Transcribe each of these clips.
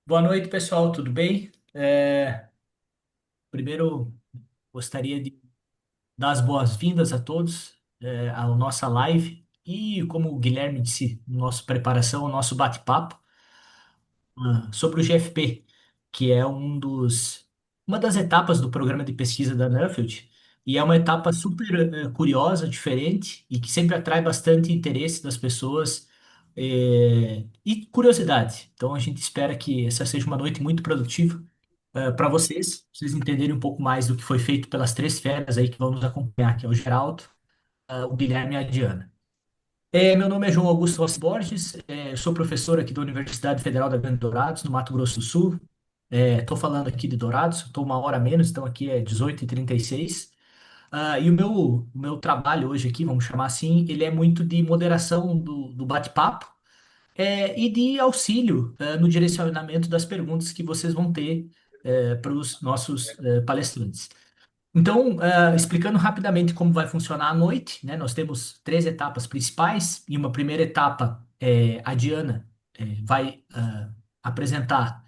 Boa noite, pessoal, tudo bem? Primeiro, gostaria de dar as boas-vindas a todos à nossa live e, como o Guilherme disse, nossa preparação, o nosso bate-papo sobre o GFP, que é uma das etapas do programa de pesquisa da Nuffield, e é uma etapa super curiosa, diferente e que sempre atrai bastante interesse das pessoas e curiosidade. Então, a gente espera que essa seja uma noite muito produtiva para vocês entenderem um pouco mais do que foi feito pelas três feras aí que vão nos acompanhar, que é o Geraldo, o Guilherme e a Diana. Meu nome é João Augusto Rossi Borges, eu sou professor aqui da Universidade Federal da Grande Dourados, no Mato Grosso do Sul. Estou falando aqui de Dourados, estou uma hora a menos, então aqui é 18h36. E o meu trabalho hoje aqui, vamos chamar assim, ele é muito de moderação do bate-papo e de auxílio no direcionamento das perguntas que vocês vão ter para os nossos palestrantes. Então, explicando rapidamente como vai funcionar a noite, né? Nós temos três etapas principais. Em uma primeira etapa, a Diana vai apresentar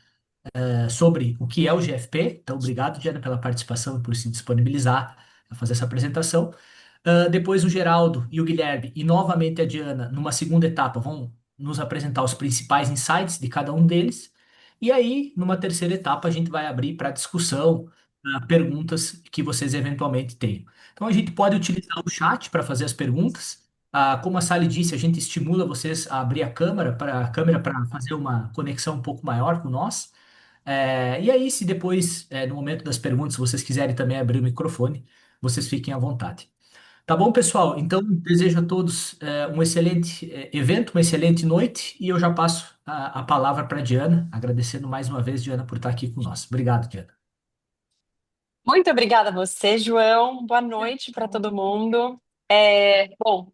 sobre o que é o GFP. Então, obrigado, Diana, pela participação e por se disponibilizar a fazer essa apresentação. Depois o Geraldo e o Guilherme, e novamente a Diana, numa segunda etapa, vão nos apresentar os principais insights de cada um deles. E aí, numa terceira etapa, a gente vai abrir para discussão, perguntas que vocês eventualmente tenham. Então, a gente pode utilizar o chat para fazer as perguntas. Como a Sally disse, a gente estimula vocês a abrir a câmera para fazer uma conexão um pouco maior com nós. E aí, se depois, no momento das perguntas, vocês quiserem também abrir o microfone, vocês fiquem à vontade. Tá bom, pessoal? Então, desejo a todos um excelente evento, uma excelente noite, e eu já passo a palavra para a Diana, agradecendo mais uma vez, Diana, por estar aqui conosco. Obrigado, Diana. Muito obrigada a você, João. Boa noite para todo mundo. Bom,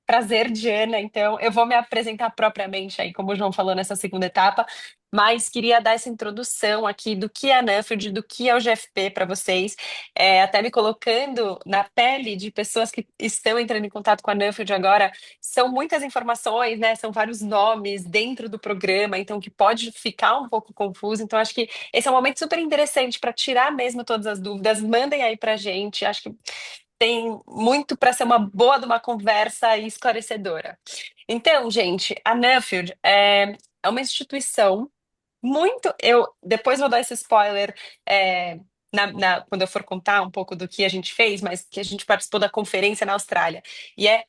prazer, Diana. Então, eu vou me apresentar propriamente aí, como o João falou nessa segunda etapa, mas queria dar essa introdução aqui do que é a Nuffield, do que é o GFP para vocês, até me colocando na pele de pessoas que estão entrando em contato com a Nuffield agora. São muitas informações, né? São vários nomes dentro do programa, então que pode ficar um pouco confuso. Então, acho que esse é um momento super interessante para tirar mesmo todas as dúvidas. Mandem aí para gente. Acho que tem muito para ser uma boa de uma conversa e esclarecedora. Então, gente, a Nuffield é uma instituição muito. Eu depois vou dar esse spoiler quando eu for contar um pouco do que a gente fez, mas que a gente participou da conferência na Austrália. E é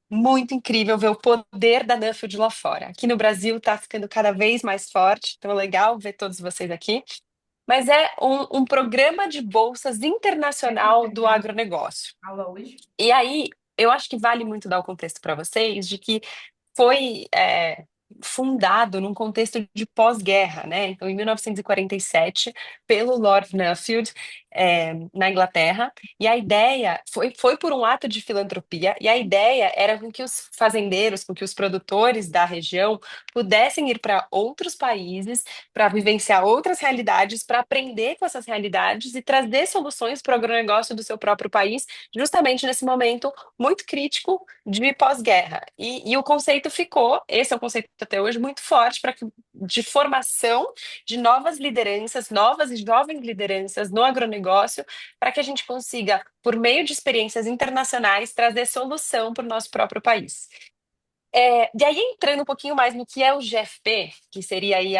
muito incrível ver o poder da Nuffield lá fora. Aqui no Brasil está ficando cada vez mais forte, então é legal ver todos vocês aqui. Mas é um programa de bolsas internacional do agronegócio. E aí, eu acho que vale muito dar o contexto para vocês de que foi fundado num contexto de pós-guerra, né? Então, em 1947, pelo Lord Nuffield, na Inglaterra, e a ideia foi por um ato de filantropia, e a ideia era com que os fazendeiros, com que os produtores da região pudessem ir para outros países, para vivenciar outras realidades, para aprender com essas realidades e trazer soluções para o agronegócio do seu próprio país, justamente nesse momento muito crítico de pós-guerra. E o conceito ficou, esse é um conceito até hoje muito forte, de formação de novas lideranças, novas e jovens lideranças no agronegócio, para que a gente consiga, por meio de experiências internacionais, trazer solução para o nosso próprio país. E aí, entrando um pouquinho mais no que é o GFP, que seria aí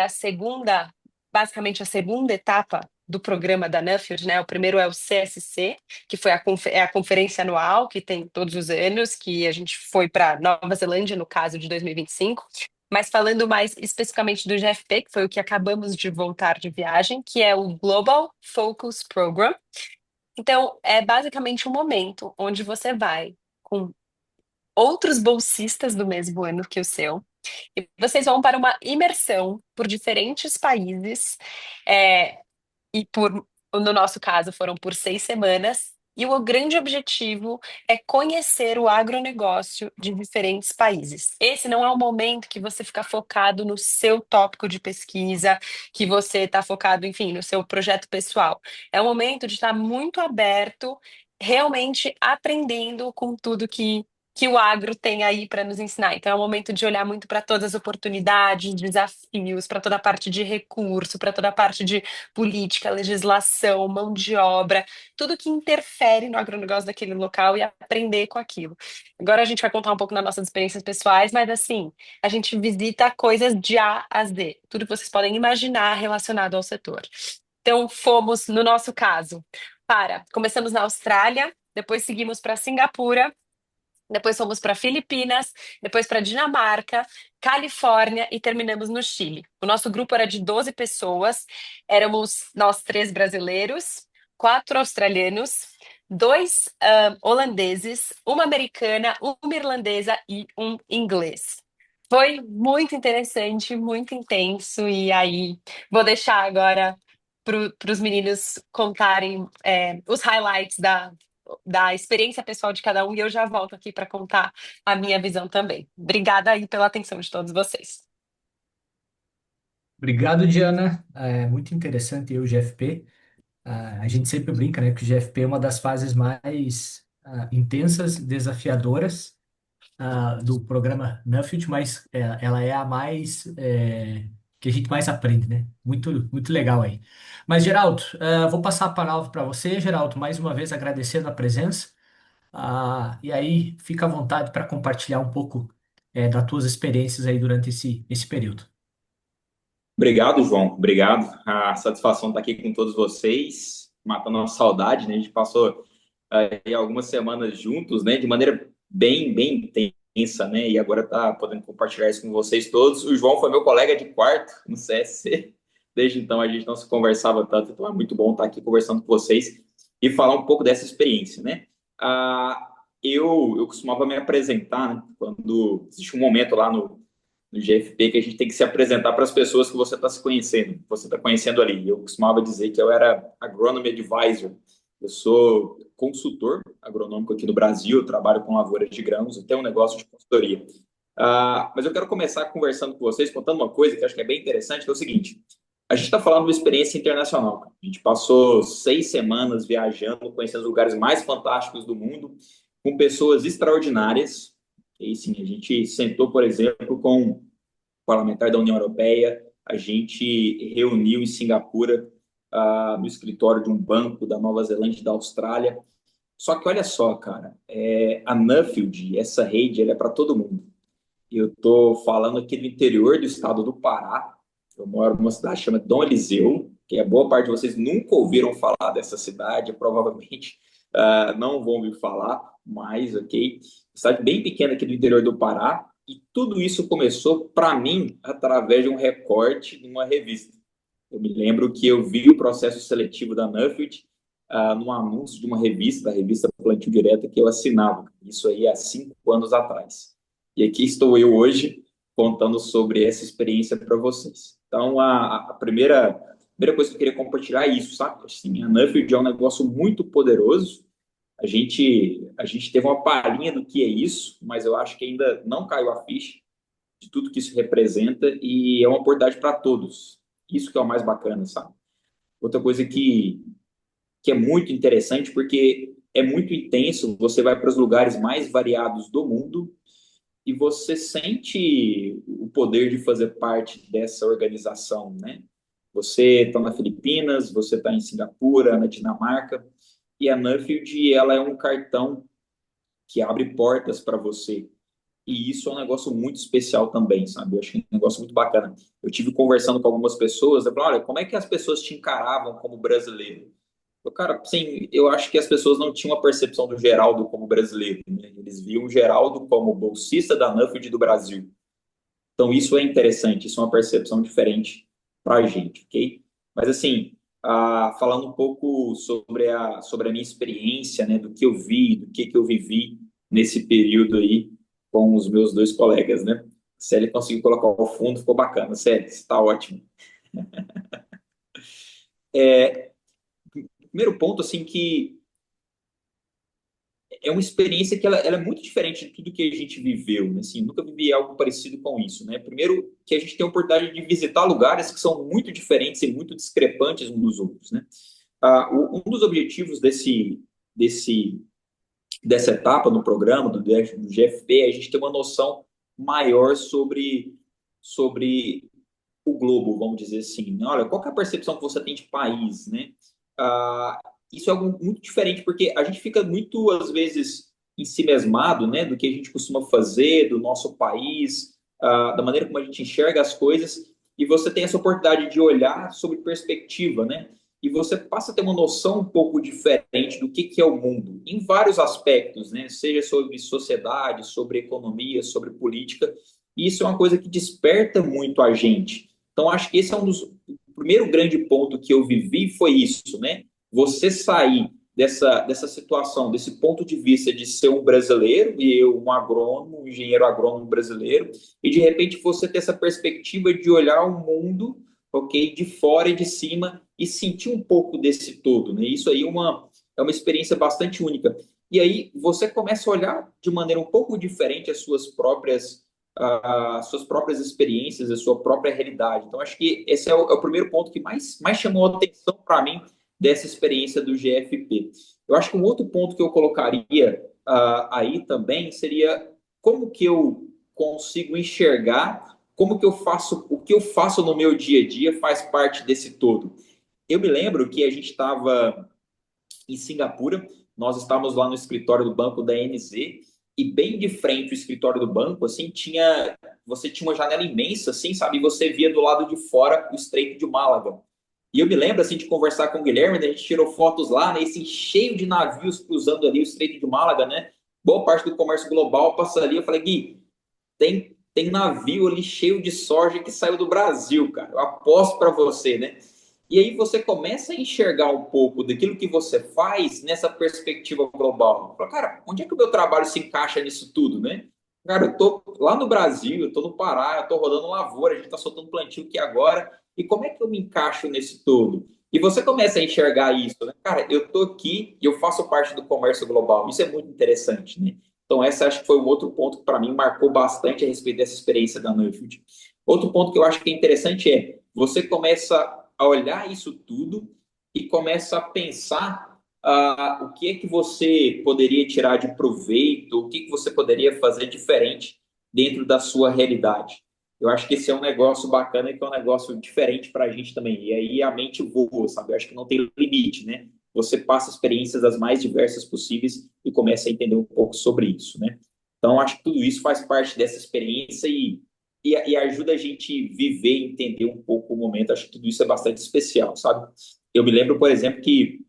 basicamente a segunda etapa do programa da Nuffield, né? O primeiro é o CSC, que foi a conferência anual, que tem todos os anos, que a gente foi para Nova Zelândia, no caso de 2025. Mas falando mais especificamente do GFP, que foi o que acabamos de voltar de viagem, que é o Global Focus Program. Então, é basicamente um momento onde você vai com outros bolsistas do mesmo ano que o seu. E vocês vão para uma imersão por diferentes países, é, no nosso caso, foram por 6 semanas. E o grande objetivo é conhecer o agronegócio de diferentes países. Esse não é um momento que você fica focado no seu tópico de pesquisa, que você está focado, enfim, no seu projeto pessoal. É um momento de estar muito aberto, realmente aprendendo com tudo que o agro tem aí para nos ensinar. Então, é um momento de olhar muito para todas as oportunidades, desafios, para toda a parte de recurso, para toda a parte de política, legislação, mão de obra, tudo que interfere no agronegócio daquele local e aprender com aquilo. Agora a gente vai contar um pouco das nossas experiências pessoais, mas assim, a gente visita coisas de A a Z, tudo que vocês podem imaginar relacionado ao setor. Então, fomos, no nosso caso, começamos na Austrália, depois seguimos para Singapura, depois fomos para Filipinas, depois para Dinamarca, Califórnia e terminamos no Chile. O nosso grupo era de 12 pessoas, éramos nós três brasileiros, quatro australianos, dois holandeses, uma americana, uma irlandesa e um inglês. Foi muito interessante, muito intenso, e aí vou deixar agora para os meninos contarem os highlights da experiência pessoal de cada um e eu já volto aqui para contar a minha visão também. Obrigada aí pela atenção de todos vocês. Obrigado, Diana. É muito interessante aí o GFP. A gente sempre brinca, né, que o GFP é uma das fases mais intensas, desafiadoras do programa Nuffield, mas ela é a mais que a gente mais aprende, né? Muito, muito legal aí. Mas, Geraldo, vou passar a palavra para você, Geraldo, mais uma vez agradecendo a presença. E aí, fica à vontade para compartilhar um pouco das tuas experiências aí durante esse período. Obrigado, João. Obrigado. A satisfação estar aqui com todos vocês, matando a saudade, né? A gente passou aí algumas semanas juntos, né? De maneira bem intensa, né? E agora tá podendo compartilhar isso com vocês todos. O João foi meu colega de quarto no CSC. Desde então a gente não se conversava tanto, então é muito bom estar aqui conversando com vocês e falar um pouco dessa experiência, né? Ah, eu costumava me apresentar, né? Quando existe um momento lá no GFP que a gente tem que se apresentar para as pessoas que você está se conhecendo, que você está conhecendo ali. Eu costumava dizer que eu era Agronomy Advisor. Eu sou consultor agronômico aqui no Brasil, eu trabalho com lavouras de grãos, eu tenho um negócio de consultoria. Mas eu quero começar conversando com vocês, contando uma coisa que eu acho que é bem interessante, que é o seguinte: a gente está falando de uma experiência internacional. A gente passou 6 semanas viajando, conhecendo os lugares mais fantásticos do mundo, com pessoas extraordinárias. E sim, a gente sentou, por exemplo, com parlamentar da União Europeia, a gente reuniu em Singapura, no escritório de um banco da Nova Zelândia e da Austrália. Só que olha só, cara, a Nuffield, essa rede, ela é para todo mundo. Eu estou falando aqui do interior do estado do Pará. Eu moro numa cidade chamada Dom Eliseu, que a boa parte de vocês nunca ouviram falar dessa cidade, provavelmente não vão ouvir falar, mas, ok. Cidade bem pequena aqui do interior do Pará, e tudo isso começou, para mim, através de um recorte de uma revista. Eu me lembro que eu vi o processo seletivo da Nuffield num anúncio de uma revista, a revista Plantio Direto, que eu assinava. Isso aí há 5 anos atrás. E aqui estou eu hoje contando sobre essa experiência para vocês. Então, a primeira coisa que eu queria compartilhar é isso, sabe? Assim, a Nuffield é um negócio muito poderoso. A gente teve uma palhinha do que é isso, mas eu acho que ainda não caiu a ficha de tudo que isso representa e é uma oportunidade para todos. Isso que é o mais bacana, sabe? Outra coisa que é muito interessante, porque é muito intenso, você vai para os lugares mais variados do mundo e você sente o poder de fazer parte dessa organização, né? Você está na Filipinas, você está em Singapura, na Dinamarca, e a Nuffield, ela é um cartão que abre portas para você. E isso é um negócio muito especial também, sabe? Eu achei um negócio muito bacana. Eu tive conversando com algumas pessoas, eu falei, olha, como é que as pessoas te encaravam como brasileiro? Eu, cara, sim, eu acho que as pessoas não tinham a percepção do Geraldo como brasileiro, né? Eles viam o Geraldo como bolsista da Nuffield do Brasil. Então, isso é interessante, isso é uma percepção diferente para a gente, ok? Mas, assim, falando um pouco sobre a minha experiência, né, do que eu vi, do que eu vivi nesse período aí com os meus dois colegas, né? A Célia conseguiu colocar o fundo, ficou bacana. Célia, está ótimo. Primeiro ponto, assim, que é uma experiência que ela é muito diferente de tudo que a gente viveu, né? Assim, nunca vivi algo parecido com isso, né? Primeiro, que a gente tem a oportunidade de visitar lugares que são muito diferentes e muito discrepantes uns dos outros, né? Um dos objetivos desse dessa etapa no programa do GFP, a gente tem uma noção maior sobre o globo, vamos dizer assim, né? Olha, qual que é a percepção que você tem de país, né? Ah, isso é algo muito diferente, porque a gente fica muito, às vezes, ensimesmado, né, do que a gente costuma fazer, do nosso país, da maneira como a gente enxerga as coisas, e você tem essa oportunidade de olhar sobre perspectiva, né? E você passa a ter uma noção um pouco diferente do que é o mundo, em vários aspectos, né? Seja sobre sociedade, sobre economia, sobre política. E isso é uma coisa que desperta muito a gente. Então, acho que esse é o primeiro grande ponto que eu vivi foi isso, né? Você sair dessa situação, desse ponto de vista de ser um brasileiro, e eu um agrônomo, um engenheiro agrônomo brasileiro, e de repente você ter essa perspectiva de olhar o mundo, ok, de fora e de cima, e sentir um pouco desse todo, né? Isso aí é uma experiência bastante única. E aí você começa a olhar de maneira um pouco diferente as suas próprias experiências, a sua própria realidade. Então, acho que esse é o primeiro ponto que mais chamou a atenção para mim dessa experiência do GFP. Eu acho que um outro ponto que eu colocaria aí também seria como que eu consigo enxergar, como que eu faço, o que eu faço no meu dia a dia faz parte desse todo. Eu me lembro que a gente estava em Singapura. Nós estávamos lá no escritório do banco da NZ e bem de frente o escritório do banco, assim, você tinha uma janela imensa, assim, sabe? E você via do lado de fora o Estreito de Málaga. E eu me lembro, assim, de conversar com o Guilherme, né? A gente tirou fotos lá, né? Assim, cheio de navios cruzando ali o Estreito de Málaga, né? Boa parte do comércio global passa ali. Eu falei, Gui, tem navio ali cheio de soja que saiu do Brasil, cara. Eu aposto para você, né? E aí você começa a enxergar um pouco daquilo que você faz nessa perspectiva global. Fala, cara, onde é que o meu trabalho se encaixa nisso tudo, né? Cara, eu tô lá no Brasil, eu tô no Pará, eu tô rodando lavoura, a gente tá soltando plantio aqui agora. E como é que eu me encaixo nesse todo? E você começa a enxergar isso, né? Cara, eu tô aqui e eu faço parte do comércio global. Isso é muito interessante, né? Então, essa acho que foi um outro ponto que para mim marcou bastante a respeito dessa experiência da Nuffield. Outro ponto que eu acho que é interessante é você começa a olhar isso tudo e começa a pensar o que é que você poderia tirar de proveito, o que, que você poderia fazer diferente dentro da sua realidade. Eu acho que esse é um negócio bacana e que é um negócio diferente para a gente também. E aí a mente voa, sabe? Eu acho que não tem limite, né? Você passa experiências as mais diversas possíveis e começa a entender um pouco sobre isso, né? Então, acho que tudo isso faz parte dessa experiência e ajuda a gente viver e entender um pouco o momento. Acho que tudo isso é bastante especial, sabe? Eu me lembro, por exemplo, que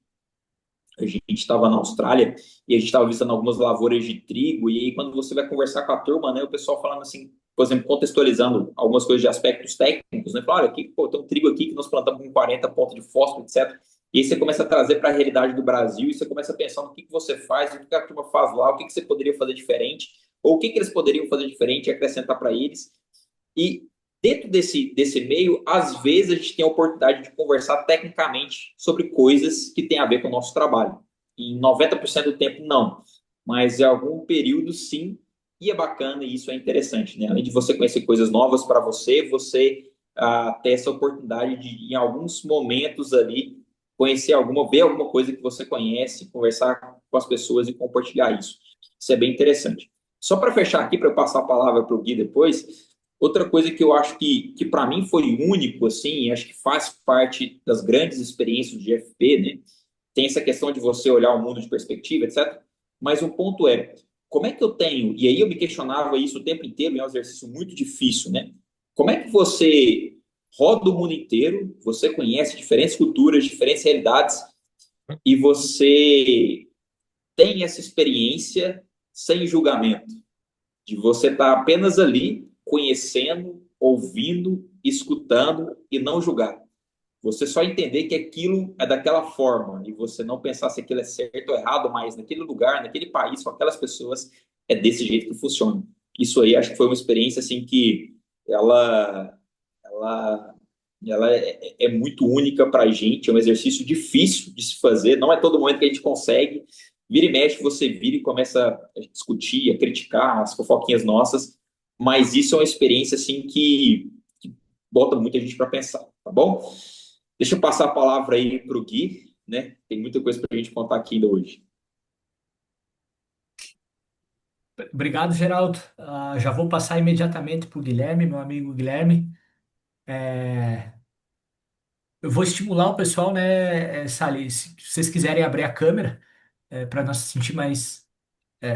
a gente estava na Austrália e a gente estava visitando algumas lavouras de trigo, e aí quando você vai conversar com a turma, né, o pessoal falando assim, por exemplo, contextualizando algumas coisas de aspectos técnicos, né, fala, olha, aqui, pô, tem um trigo aqui que nós plantamos com 40 pontos de fósforo, etc. E aí você começa a trazer para a realidade do Brasil e você começa a pensar no que você faz, o que a turma faz lá, o que você poderia fazer diferente, ou o que eles poderiam fazer diferente e acrescentar para eles. E dentro desse meio, às vezes a gente tem a oportunidade de conversar tecnicamente sobre coisas que têm a ver com o nosso trabalho. Em 90% do tempo, não. Mas em algum período, sim. E é bacana e isso é interessante, né? Além de você conhecer coisas novas para você ter essa oportunidade de, em alguns momentos ali, ver alguma coisa que você conhece, conversar com as pessoas e compartilhar isso. Isso é bem interessante. Só para fechar aqui, para eu passar a palavra para o Gui depois, outra coisa que eu acho que para mim foi único, assim, acho que faz parte das grandes experiências de FP, né? Tem essa questão de você olhar o mundo de perspectiva, etc. Mas um ponto é, como é que eu tenho, e aí eu me questionava isso o tempo inteiro, é um exercício muito difícil, né? Como é que você roda o mundo inteiro, você conhece diferentes culturas, diferentes realidades, e você tem essa experiência sem julgamento? De você estar apenas ali, conhecendo, ouvindo, escutando e não julgar. Você só entender que aquilo é daquela forma e você não pensar se aquilo é certo ou errado, mas naquele lugar, naquele país, com aquelas pessoas, é desse jeito que funciona. Isso aí acho que foi uma experiência assim que ela, ela, ela é muito única para a gente, é um exercício difícil de se fazer, não é todo momento que a gente consegue. Vira e mexe, você vira e começa a discutir, a criticar as fofoquinhas nossas, mas isso é uma experiência assim que bota muita gente para pensar, tá bom? Deixa eu passar a palavra aí para o Gui, né? Tem muita coisa para a gente contar aqui ainda hoje. Obrigado, Geraldo. Já vou passar imediatamente para o Guilherme, meu amigo Guilherme. Eu vou estimular o pessoal, né, Sally, se vocês quiserem abrir a câmera, para nós se sentir mais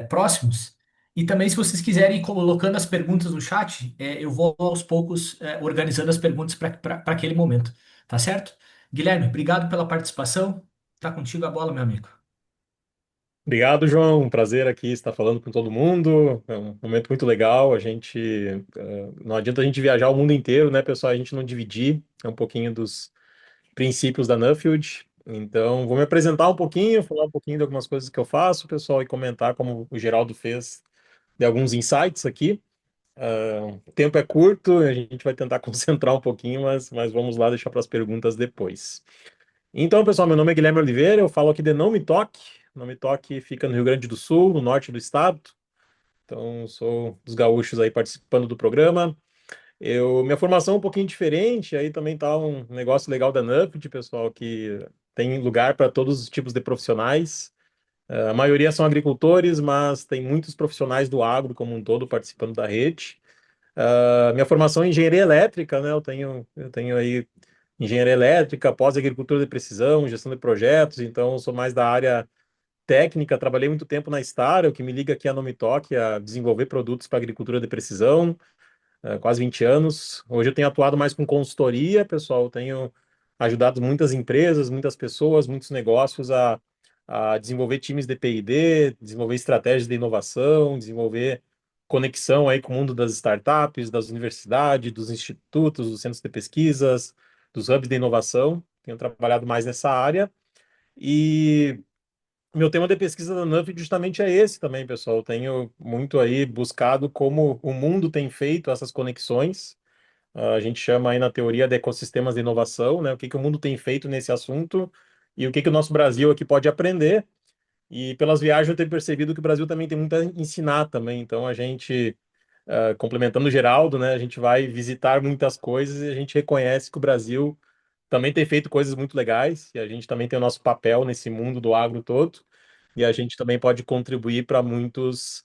próximos. E também, se vocês quiserem ir colocando as perguntas no chat, eu vou aos poucos organizando as perguntas para aquele momento. Tá certo? Guilherme, obrigado pela participação. Tá contigo a bola, meu amigo. Obrigado, João. Um prazer aqui estar falando com todo mundo. É um momento muito legal. Não adianta a gente viajar o mundo inteiro, né, pessoal? A gente não dividir. É um pouquinho dos princípios da Nuffield. Então, vou me apresentar um pouquinho, falar um pouquinho de algumas coisas que eu faço, pessoal, e comentar como o Geraldo fez de alguns insights aqui. O tempo é curto, a gente vai tentar concentrar um pouquinho, mas vamos lá deixar para as perguntas depois. Então, pessoal, meu nome é Guilherme Oliveira, eu falo aqui de Não Me Toque. Não Me Toque fica no Rio Grande do Sul, no norte do estado. Então, sou dos gaúchos aí participando do programa. Minha formação é um pouquinho diferente, aí também tá um negócio legal da NUFIT, pessoal, que tem lugar para todos os tipos de profissionais. A maioria são agricultores, mas tem muitos profissionais do agro como um todo participando da rede. Minha formação é em engenharia elétrica, né? Eu tenho aí engenharia elétrica, pós-agricultura de precisão, gestão de projetos, então eu sou mais da área técnica, trabalhei muito tempo na Star, o que me liga aqui a Nomitoc, a desenvolver produtos para agricultura de precisão, quase 20 anos. Hoje eu tenho atuado mais com consultoria, pessoal, eu tenho ajudado muitas empresas, muitas pessoas, muitos negócios a desenvolver times de P&D, desenvolver estratégias de inovação, desenvolver conexão aí com o mundo das startups, das universidades, dos institutos, dos centros de pesquisas, dos hubs de inovação. Tenho trabalhado mais nessa área. E meu tema de pesquisa da NUF justamente é esse também, pessoal. Eu tenho muito aí buscado como o mundo tem feito essas conexões. A gente chama aí na teoria de ecossistemas de inovação, né? O que que o mundo tem feito nesse assunto e o que que o nosso Brasil aqui pode aprender. E pelas viagens eu tenho percebido que o Brasil também tem muito a ensinar também. Então a gente, complementando o Geraldo, né? A gente vai visitar muitas coisas e a gente reconhece que o Brasil também tem feito coisas muito legais e a gente também tem o nosso papel nesse mundo do agro todo e a gente também pode contribuir para muitos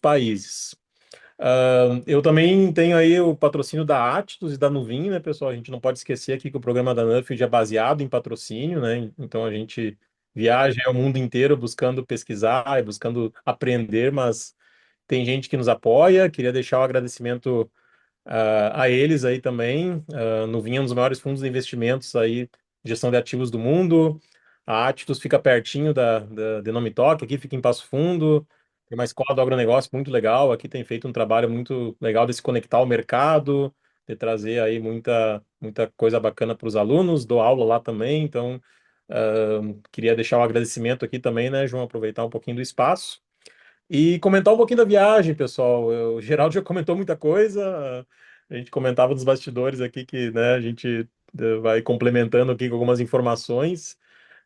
países. Eu também tenho aí o patrocínio da Atlas e da Nuvim, né, pessoal? A gente não pode esquecer aqui que o programa da Nuffield é baseado em patrocínio, né? Então a gente viaja o mundo inteiro buscando pesquisar e buscando aprender, mas tem gente que nos apoia. Queria deixar o agradecimento a eles aí também. Nuvem é um dos maiores fundos de investimentos aí, de gestão de ativos do mundo. A Atlas fica pertinho de Nome Toque, aqui fica em Passo Fundo. Tem uma escola do agronegócio muito legal. Aqui tem feito um trabalho muito legal de se conectar ao mercado, de trazer aí muita coisa bacana para os alunos. Dou aula lá também, então queria deixar o agradecimento aqui também, né, João? Aproveitar um pouquinho do espaço. E comentar um pouquinho da viagem, pessoal. O Geraldo já comentou muita coisa. A gente comentava nos bastidores aqui que, né, a gente vai complementando aqui com algumas informações.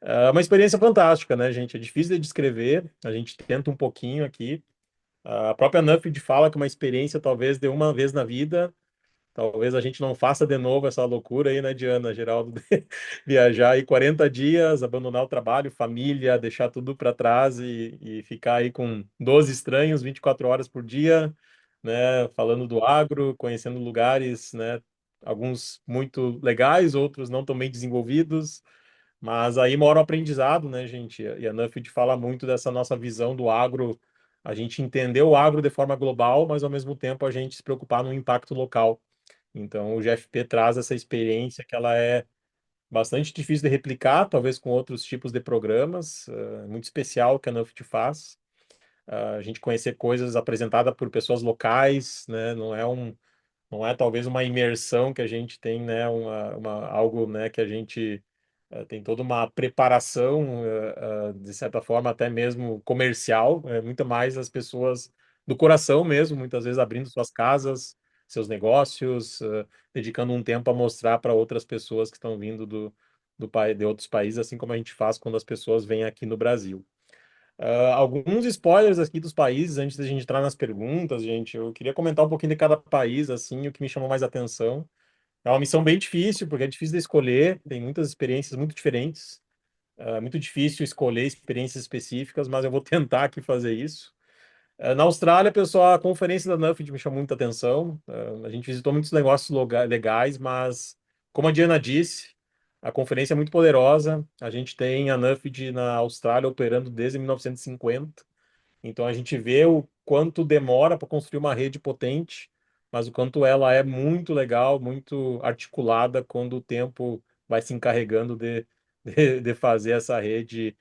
É uma experiência fantástica, né, gente? É difícil de descrever. A gente tenta um pouquinho aqui. A própria Nuffield fala que é uma experiência talvez de uma vez na vida. Talvez a gente não faça de novo essa loucura aí, né, Diana, Geraldo, de viajar aí 40 dias, abandonar o trabalho, família, deixar tudo para trás e ficar aí com 12 estranhos 24 horas por dia, né, falando do agro, conhecendo lugares, né, alguns muito legais, outros não tão bem desenvolvidos, mas aí mora o aprendizado, né, gente? E a Nuffield fala muito dessa nossa visão do agro, a gente entender o agro de forma global, mas ao mesmo tempo a gente se preocupar no impacto local. Então, o GFP traz essa experiência que ela é bastante difícil de replicar, talvez com outros tipos de programas, muito especial que a Nuft faz. A gente conhecer coisas apresentadas por pessoas locais, né? Não é talvez uma imersão que a gente tem, né? Algo, né? Que a gente tem toda uma preparação, de certa forma, até mesmo comercial, muito mais as pessoas do coração mesmo, muitas vezes abrindo suas casas, seus negócios, dedicando um tempo a mostrar para outras pessoas que estão vindo de outros países, assim como a gente faz quando as pessoas vêm aqui no Brasil. Alguns spoilers aqui dos países, antes da gente entrar nas perguntas, gente, eu queria comentar um pouquinho de cada país, assim, o que me chamou mais atenção. É uma missão bem difícil, porque é difícil de escolher, tem muitas experiências muito diferentes. É muito difícil escolher experiências específicas, mas eu vou tentar aqui fazer isso. Na Austrália, pessoal, a conferência da Nuffield me chamou muita atenção. A gente visitou muitos negócios legais, mas, como a Diana disse, a conferência é muito poderosa. A gente tem a Nuffield na Austrália operando desde 1950. Então a gente vê o quanto demora para construir uma rede potente, mas o quanto ela é muito legal, muito articulada quando o tempo vai se encarregando de fazer essa rede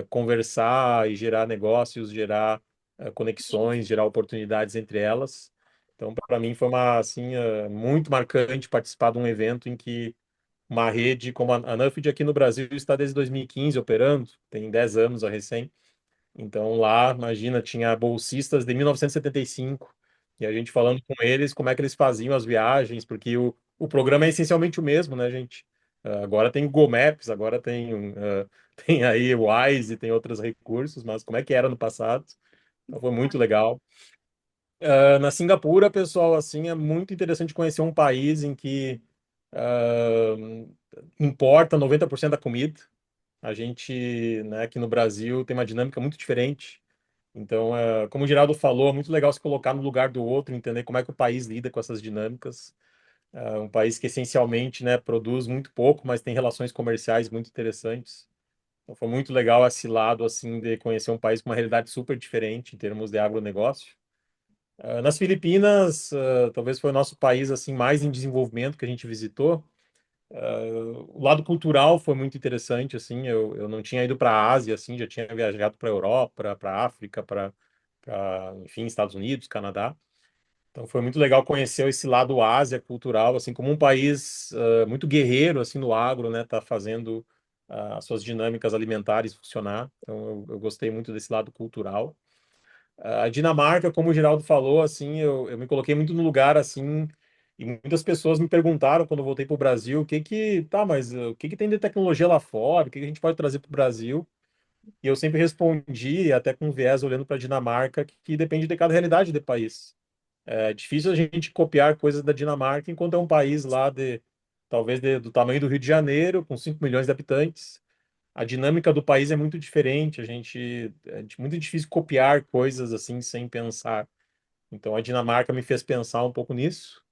conversar e gerar negócios, gerar conexões, gerar oportunidades entre elas. Então, para mim, foi uma assim muito marcante participar de um evento em que uma rede como a Nuffield aqui no Brasil está desde 2015 operando, tem 10 anos a recém. Então lá, imagina, tinha bolsistas de 1975 e a gente falando com eles como é que eles faziam as viagens, porque o programa é essencialmente o mesmo, né, gente? Agora tem o Google Maps, agora tem, tem aí o Wise, tem outros recursos, mas como é que era no passado? Então foi muito legal. Na Singapura, pessoal, assim, é muito interessante conhecer um país em que ah, importa 90% da comida. A gente, né, aqui no Brasil tem uma dinâmica muito diferente. Então, como o Geraldo falou, é muito legal se colocar no lugar do outro, entender como é que o país lida com essas dinâmicas. Um país que essencialmente, né, produz muito pouco, mas tem relações comerciais muito interessantes. Então, foi muito legal esse lado, assim, de conhecer um país com uma realidade super diferente em termos de agronegócio. Nas Filipinas, talvez foi o nosso país, assim, mais em desenvolvimento que a gente visitou. O lado cultural foi muito interessante, assim, eu não tinha ido para a Ásia, assim, já tinha viajado para a Europa, para a África, enfim, Estados Unidos, Canadá. Então foi muito legal conhecer esse lado Ásia cultural, assim, como um país muito guerreiro, assim, no agro, né, tá fazendo as suas dinâmicas alimentares funcionar. Então eu gostei muito desse lado cultural. A Dinamarca, como o Geraldo falou, assim, eu me coloquei muito no lugar, assim, e muitas pessoas me perguntaram quando eu voltei para o Brasil, mas o que que tem de tecnologia lá fora? O que que a gente pode trazer para o Brasil? E eu sempre respondi, até com viés olhando para a Dinamarca, que depende de cada realidade do país. É difícil a gente copiar coisas da Dinamarca enquanto é um país lá do tamanho do Rio de Janeiro, com 5 milhões de habitantes. A dinâmica do país é muito diferente, é muito difícil copiar coisas assim sem pensar. Então a Dinamarca me fez pensar um pouco nisso.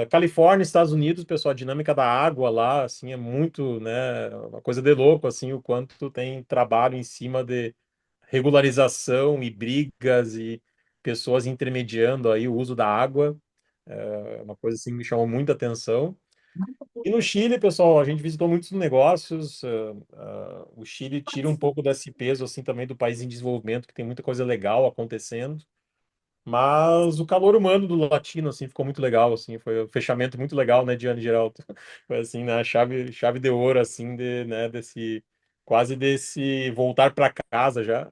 Califórnia, Estados Unidos, pessoal, a dinâmica da água lá, assim, é muito, né, uma coisa de louco, assim, o quanto tem trabalho em cima de regularização e brigas e pessoas intermediando aí o uso da água. É uma coisa assim que me chamou muita atenção. E no Chile, pessoal, a gente visitou muitos negócios. O Chile tira um pouco desse peso assim também do país em desenvolvimento, que tem muita coisa legal acontecendo. Mas o calor humano do latino assim ficou muito legal, assim, foi um fechamento muito legal, né, Gianni Geraldo? Foi assim, né, chave de ouro assim né, desse quase desse voltar para casa já.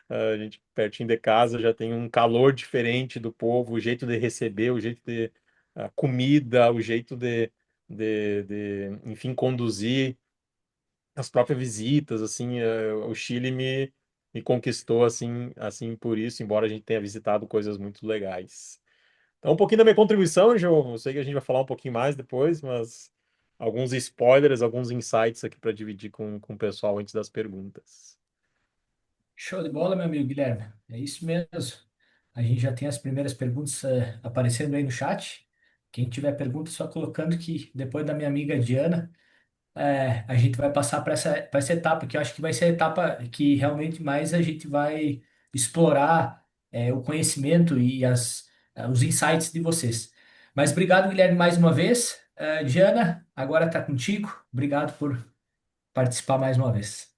A gente pertinho de casa já tem um calor diferente do povo, o jeito de receber, o jeito de a comida, o jeito enfim, conduzir as próprias visitas, assim, o Chile me conquistou, assim, por isso, embora a gente tenha visitado coisas muito legais. Então, um pouquinho da minha contribuição, João, eu sei que a gente vai falar um pouquinho mais depois, mas alguns spoilers, alguns insights aqui para dividir com o pessoal antes das perguntas. Show de bola, meu amigo Guilherme. É isso mesmo. A gente já tem as primeiras perguntas aparecendo aí no chat. Quem tiver pergunta, só colocando que depois da minha amiga Diana, a gente vai passar para essa etapa, que eu acho que vai ser a etapa que realmente mais a gente vai explorar o conhecimento e os insights de vocês. Mas obrigado, Guilherme, mais uma vez. Diana, agora está contigo. Obrigado por participar mais uma vez.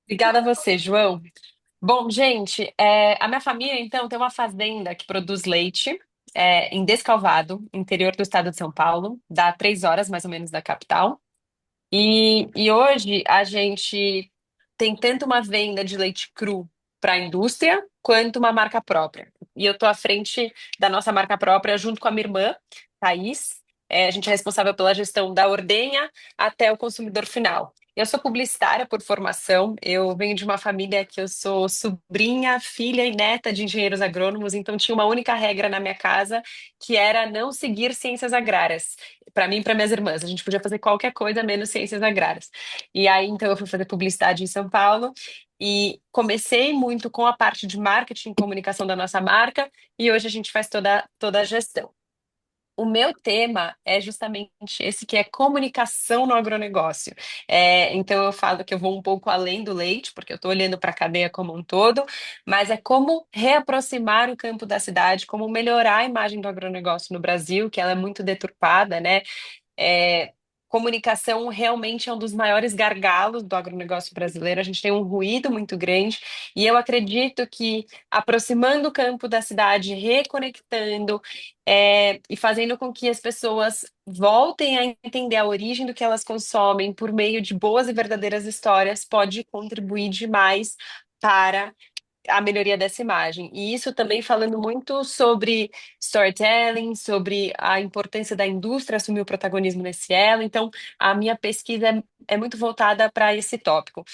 Obrigada a você, João. Bom, gente, a minha família, então, tem uma fazenda que produz leite em Descalvado, interior do estado de São Paulo, dá 3 horas mais ou menos da capital. E hoje a gente tem tanto uma venda de leite cru para a indústria quanto uma marca própria. E eu estou à frente da nossa marca própria junto com a minha irmã, Thaís. A gente é responsável pela gestão da ordenha até o consumidor final. Eu sou publicitária por formação, eu venho de uma família que eu sou sobrinha, filha e neta de engenheiros agrônomos, então tinha uma única regra na minha casa, que era não seguir ciências agrárias. para mim e para minhas irmãs. A gente podia fazer qualquer coisa menos ciências agrárias. E aí, então, eu fui fazer publicidade em São Paulo e comecei muito com a parte de marketing e comunicação da nossa marca, e hoje a gente faz toda a gestão. O meu tema é justamente esse, que é comunicação no agronegócio. Então, eu falo que eu vou um pouco além do leite, porque eu estou olhando para a cadeia como um todo, mas é como reaproximar o campo da cidade, como melhorar a imagem do agronegócio no Brasil, que ela é muito deturpada, né? É, comunicação realmente é um dos maiores gargalos do agronegócio brasileiro. A gente tem um ruído muito grande, e eu acredito que aproximando o campo da cidade, reconectando, e fazendo com que as pessoas voltem a entender a origem do que elas consomem por meio de boas e verdadeiras histórias, pode contribuir demais para a melhoria dessa imagem. E isso também falando muito sobre storytelling, sobre a importância da indústria assumir o protagonismo nesse elo. Então, a minha pesquisa é muito voltada para esse tópico.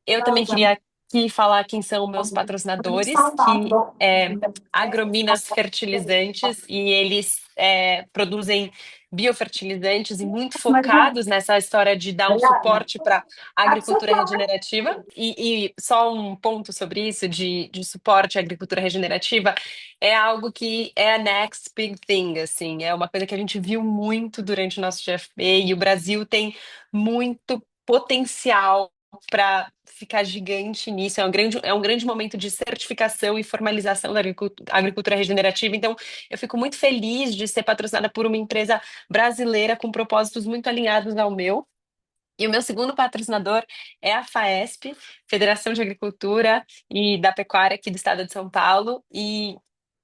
Eu também queria aqui falar quem são meus patrocinadores, que é Agrominas Fertilizantes, e eles produzem biofertilizantes e muito focados nessa história de dar um suporte para a agricultura regenerativa. E só um ponto sobre isso, de suporte à agricultura regenerativa, é algo que é a next big thing, assim, é uma coisa que a gente viu muito durante o nosso GFB, e o Brasil tem muito potencial para ficar gigante nisso. É um grande momento de certificação e formalização da agricultura regenerativa. Então, eu fico muito feliz de ser patrocinada por uma empresa brasileira com propósitos muito alinhados ao meu. E o meu segundo patrocinador é a FAESP, Federação de Agricultura e da Pecuária aqui do estado de São Paulo. E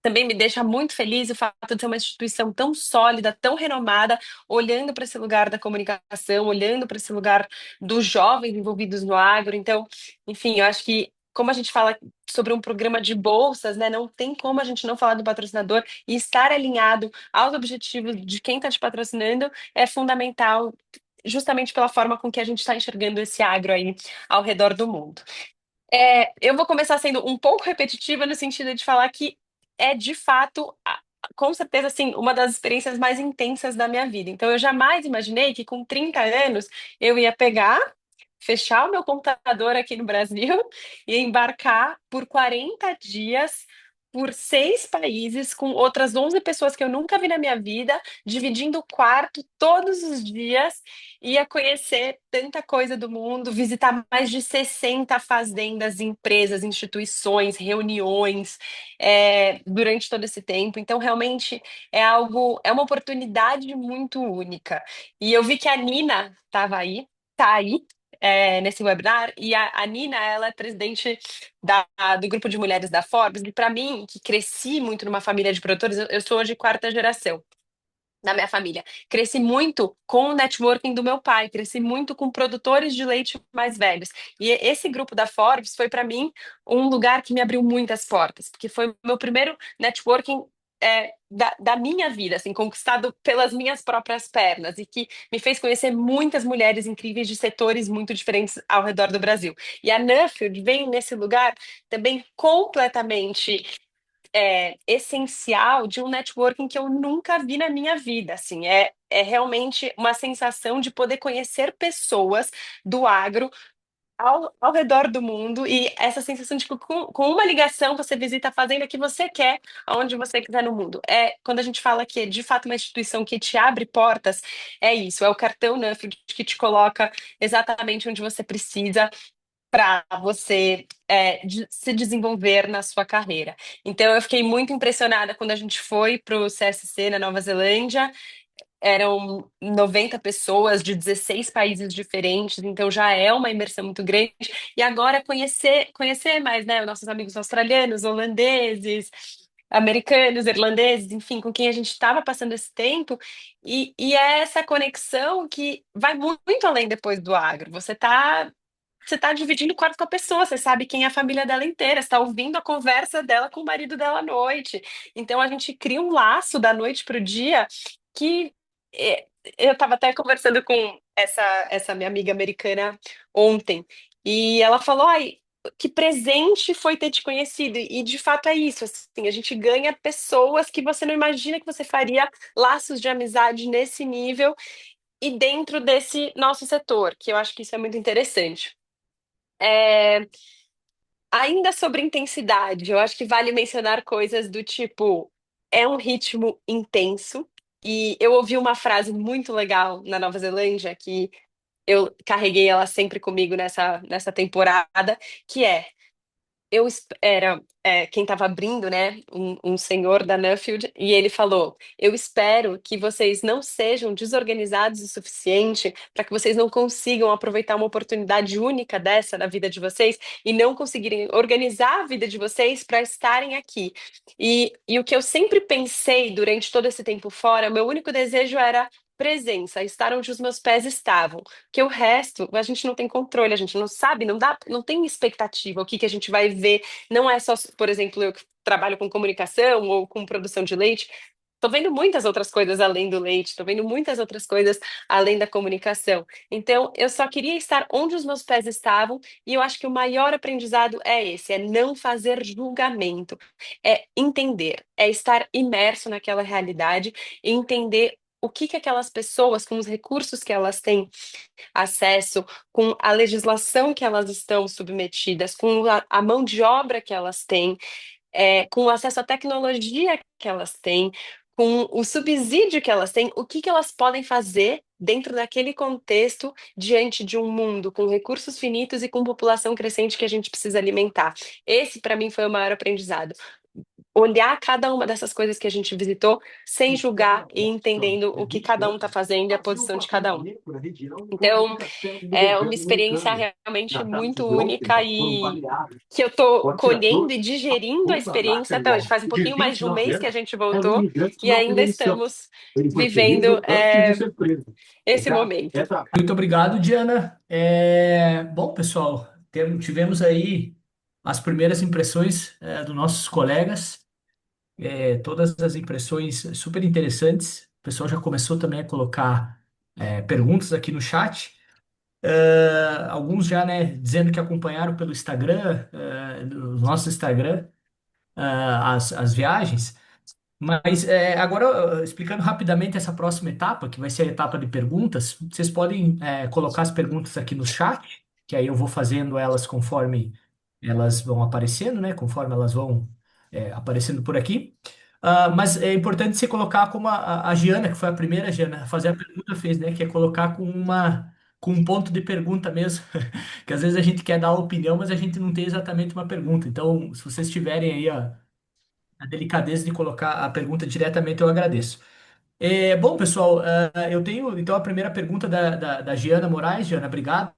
também me deixa muito feliz o fato de ser uma instituição tão sólida, tão renomada, olhando para esse lugar da comunicação, olhando para esse lugar dos jovens envolvidos no agro. Então, enfim, eu acho que, como a gente fala sobre um programa de bolsas, né, não tem como a gente não falar do patrocinador, e estar alinhado aos objetivos de quem está te patrocinando é fundamental, justamente pela forma com que a gente está enxergando esse agro aí ao redor do mundo. Eu vou começar sendo um pouco repetitiva no sentido de falar que é de fato, com certeza, assim, uma das experiências mais intensas da minha vida. Então, eu jamais imaginei que com 30 anos eu ia pegar, fechar o meu computador aqui no Brasil e embarcar por 40 dias por 6 países com outras 11 pessoas que eu nunca vi na minha vida, dividindo o quarto todos os dias, ia conhecer tanta coisa do mundo, visitar mais de 60 fazendas, empresas, instituições, reuniões, durante todo esse tempo. Então, realmente é uma oportunidade muito única. E eu vi que a Nina estava aí, tá aí. Nesse webinar, e a Nina, ela é presidente do grupo de mulheres da Forbes, e para mim, que cresci muito numa família de produtores, eu sou hoje quarta geração da minha família. Cresci muito com o networking do meu pai, cresci muito com produtores de leite mais velhos. E esse grupo da Forbes foi para mim um lugar que me abriu muitas portas, porque foi o meu primeiro networking da minha vida, assim, conquistado pelas minhas próprias pernas, e que me fez conhecer muitas mulheres incríveis de setores muito diferentes ao redor do Brasil. E a Nuffield vem nesse lugar também completamente essencial de um networking que eu nunca vi na minha vida. Assim, é realmente uma sensação de poder conhecer pessoas do agro ao redor do mundo, e essa sensação de que com uma ligação você visita a fazenda que você quer, aonde você quiser no mundo. Quando a gente fala que é de fato uma instituição que te abre portas, é isso, é o cartão Nuffield que te coloca exatamente onde você precisa para você se desenvolver na sua carreira. Então, eu fiquei muito impressionada quando a gente foi para o CSC na Nova Zelândia. Eram 90 pessoas de 16 países diferentes, então já é uma imersão muito grande. E agora conhecer mais, né, os nossos amigos australianos, holandeses, americanos, irlandeses, enfim, com quem a gente estava passando esse tempo. E é essa conexão que vai muito além depois do agro. Você tá dividindo o quarto com a pessoa, você sabe quem é a família dela inteira, você está ouvindo a conversa dela com o marido dela à noite. Então a gente cria um laço da noite para o dia que eu estava até conversando com essa minha amiga americana ontem, e ela falou: ai, que presente foi ter te conhecido. E de fato é isso, assim, a gente ganha pessoas que você não imagina que você faria laços de amizade nesse nível e dentro desse nosso setor, que eu acho que isso é muito interessante. É, ainda sobre intensidade, eu acho que vale mencionar coisas do tipo, é um ritmo intenso. E eu ouvi uma frase muito legal na Nova Zelândia, que eu carreguei ela sempre comigo nessa temporada, que é era quem estava abrindo, né, um senhor da Nuffield, e ele falou: Eu espero que vocês não sejam desorganizados o suficiente para que vocês não consigam aproveitar uma oportunidade única dessa na vida de vocês e não conseguirem organizar a vida de vocês para estarem aqui. E o que eu sempre pensei durante todo esse tempo fora, meu único desejo era presença, estar onde os meus pés estavam. Que o resto a gente não tem controle, a gente não sabe, não dá, não tem expectativa, o que que a gente vai ver. Não é só, por exemplo, eu que trabalho com comunicação ou com produção de leite. Tô vendo muitas outras coisas além do leite, tô vendo muitas outras coisas além da comunicação. Então, eu só queria estar onde os meus pés estavam, e eu acho que o maior aprendizado é esse, é não fazer julgamento, é entender, é estar imerso naquela realidade e entender o que que aquelas pessoas, com os recursos que elas têm acesso, com a legislação que elas estão submetidas, com a mão de obra que elas têm, com o acesso à tecnologia que elas têm, com o subsídio que elas têm, o que que elas podem fazer dentro daquele contexto diante de um mundo com recursos finitos e com população crescente que a gente precisa alimentar. Esse, para mim, foi o maior aprendizado. Olhar cada uma dessas coisas que a gente visitou sem julgar e entendendo o que cada um está fazendo e a posição de cada um. Então, é uma experiência realmente muito única e que eu estou colhendo e digerindo a experiência até hoje. Faz um pouquinho mais de um mês que a gente voltou e ainda estamos vivendo esse momento. Muito obrigado, Diana. Bom, pessoal, tivemos aí as primeiras impressões dos nossos colegas, todas as impressões super interessantes. O pessoal já começou também a colocar perguntas aqui no chat. Alguns já, né, dizendo que acompanharam pelo Instagram, no nosso Instagram, as viagens. Mas agora, explicando rapidamente essa próxima etapa, que vai ser a etapa de perguntas, vocês podem colocar as perguntas aqui no chat, que aí eu vou fazendo elas conforme elas vão aparecendo, né? Conforme elas vão aparecendo por aqui. Mas é importante você colocar como a Giana, que foi a primeira, Giana, a fazer a pergunta fez, né? Que é colocar com um ponto de pergunta mesmo, que às vezes a gente quer dar a opinião, mas a gente não tem exatamente uma pergunta. Então, se vocês tiverem aí a delicadeza de colocar a pergunta diretamente, eu agradeço. Bom, pessoal, eu tenho então a primeira pergunta da Giana Moraes. Giana, obrigado.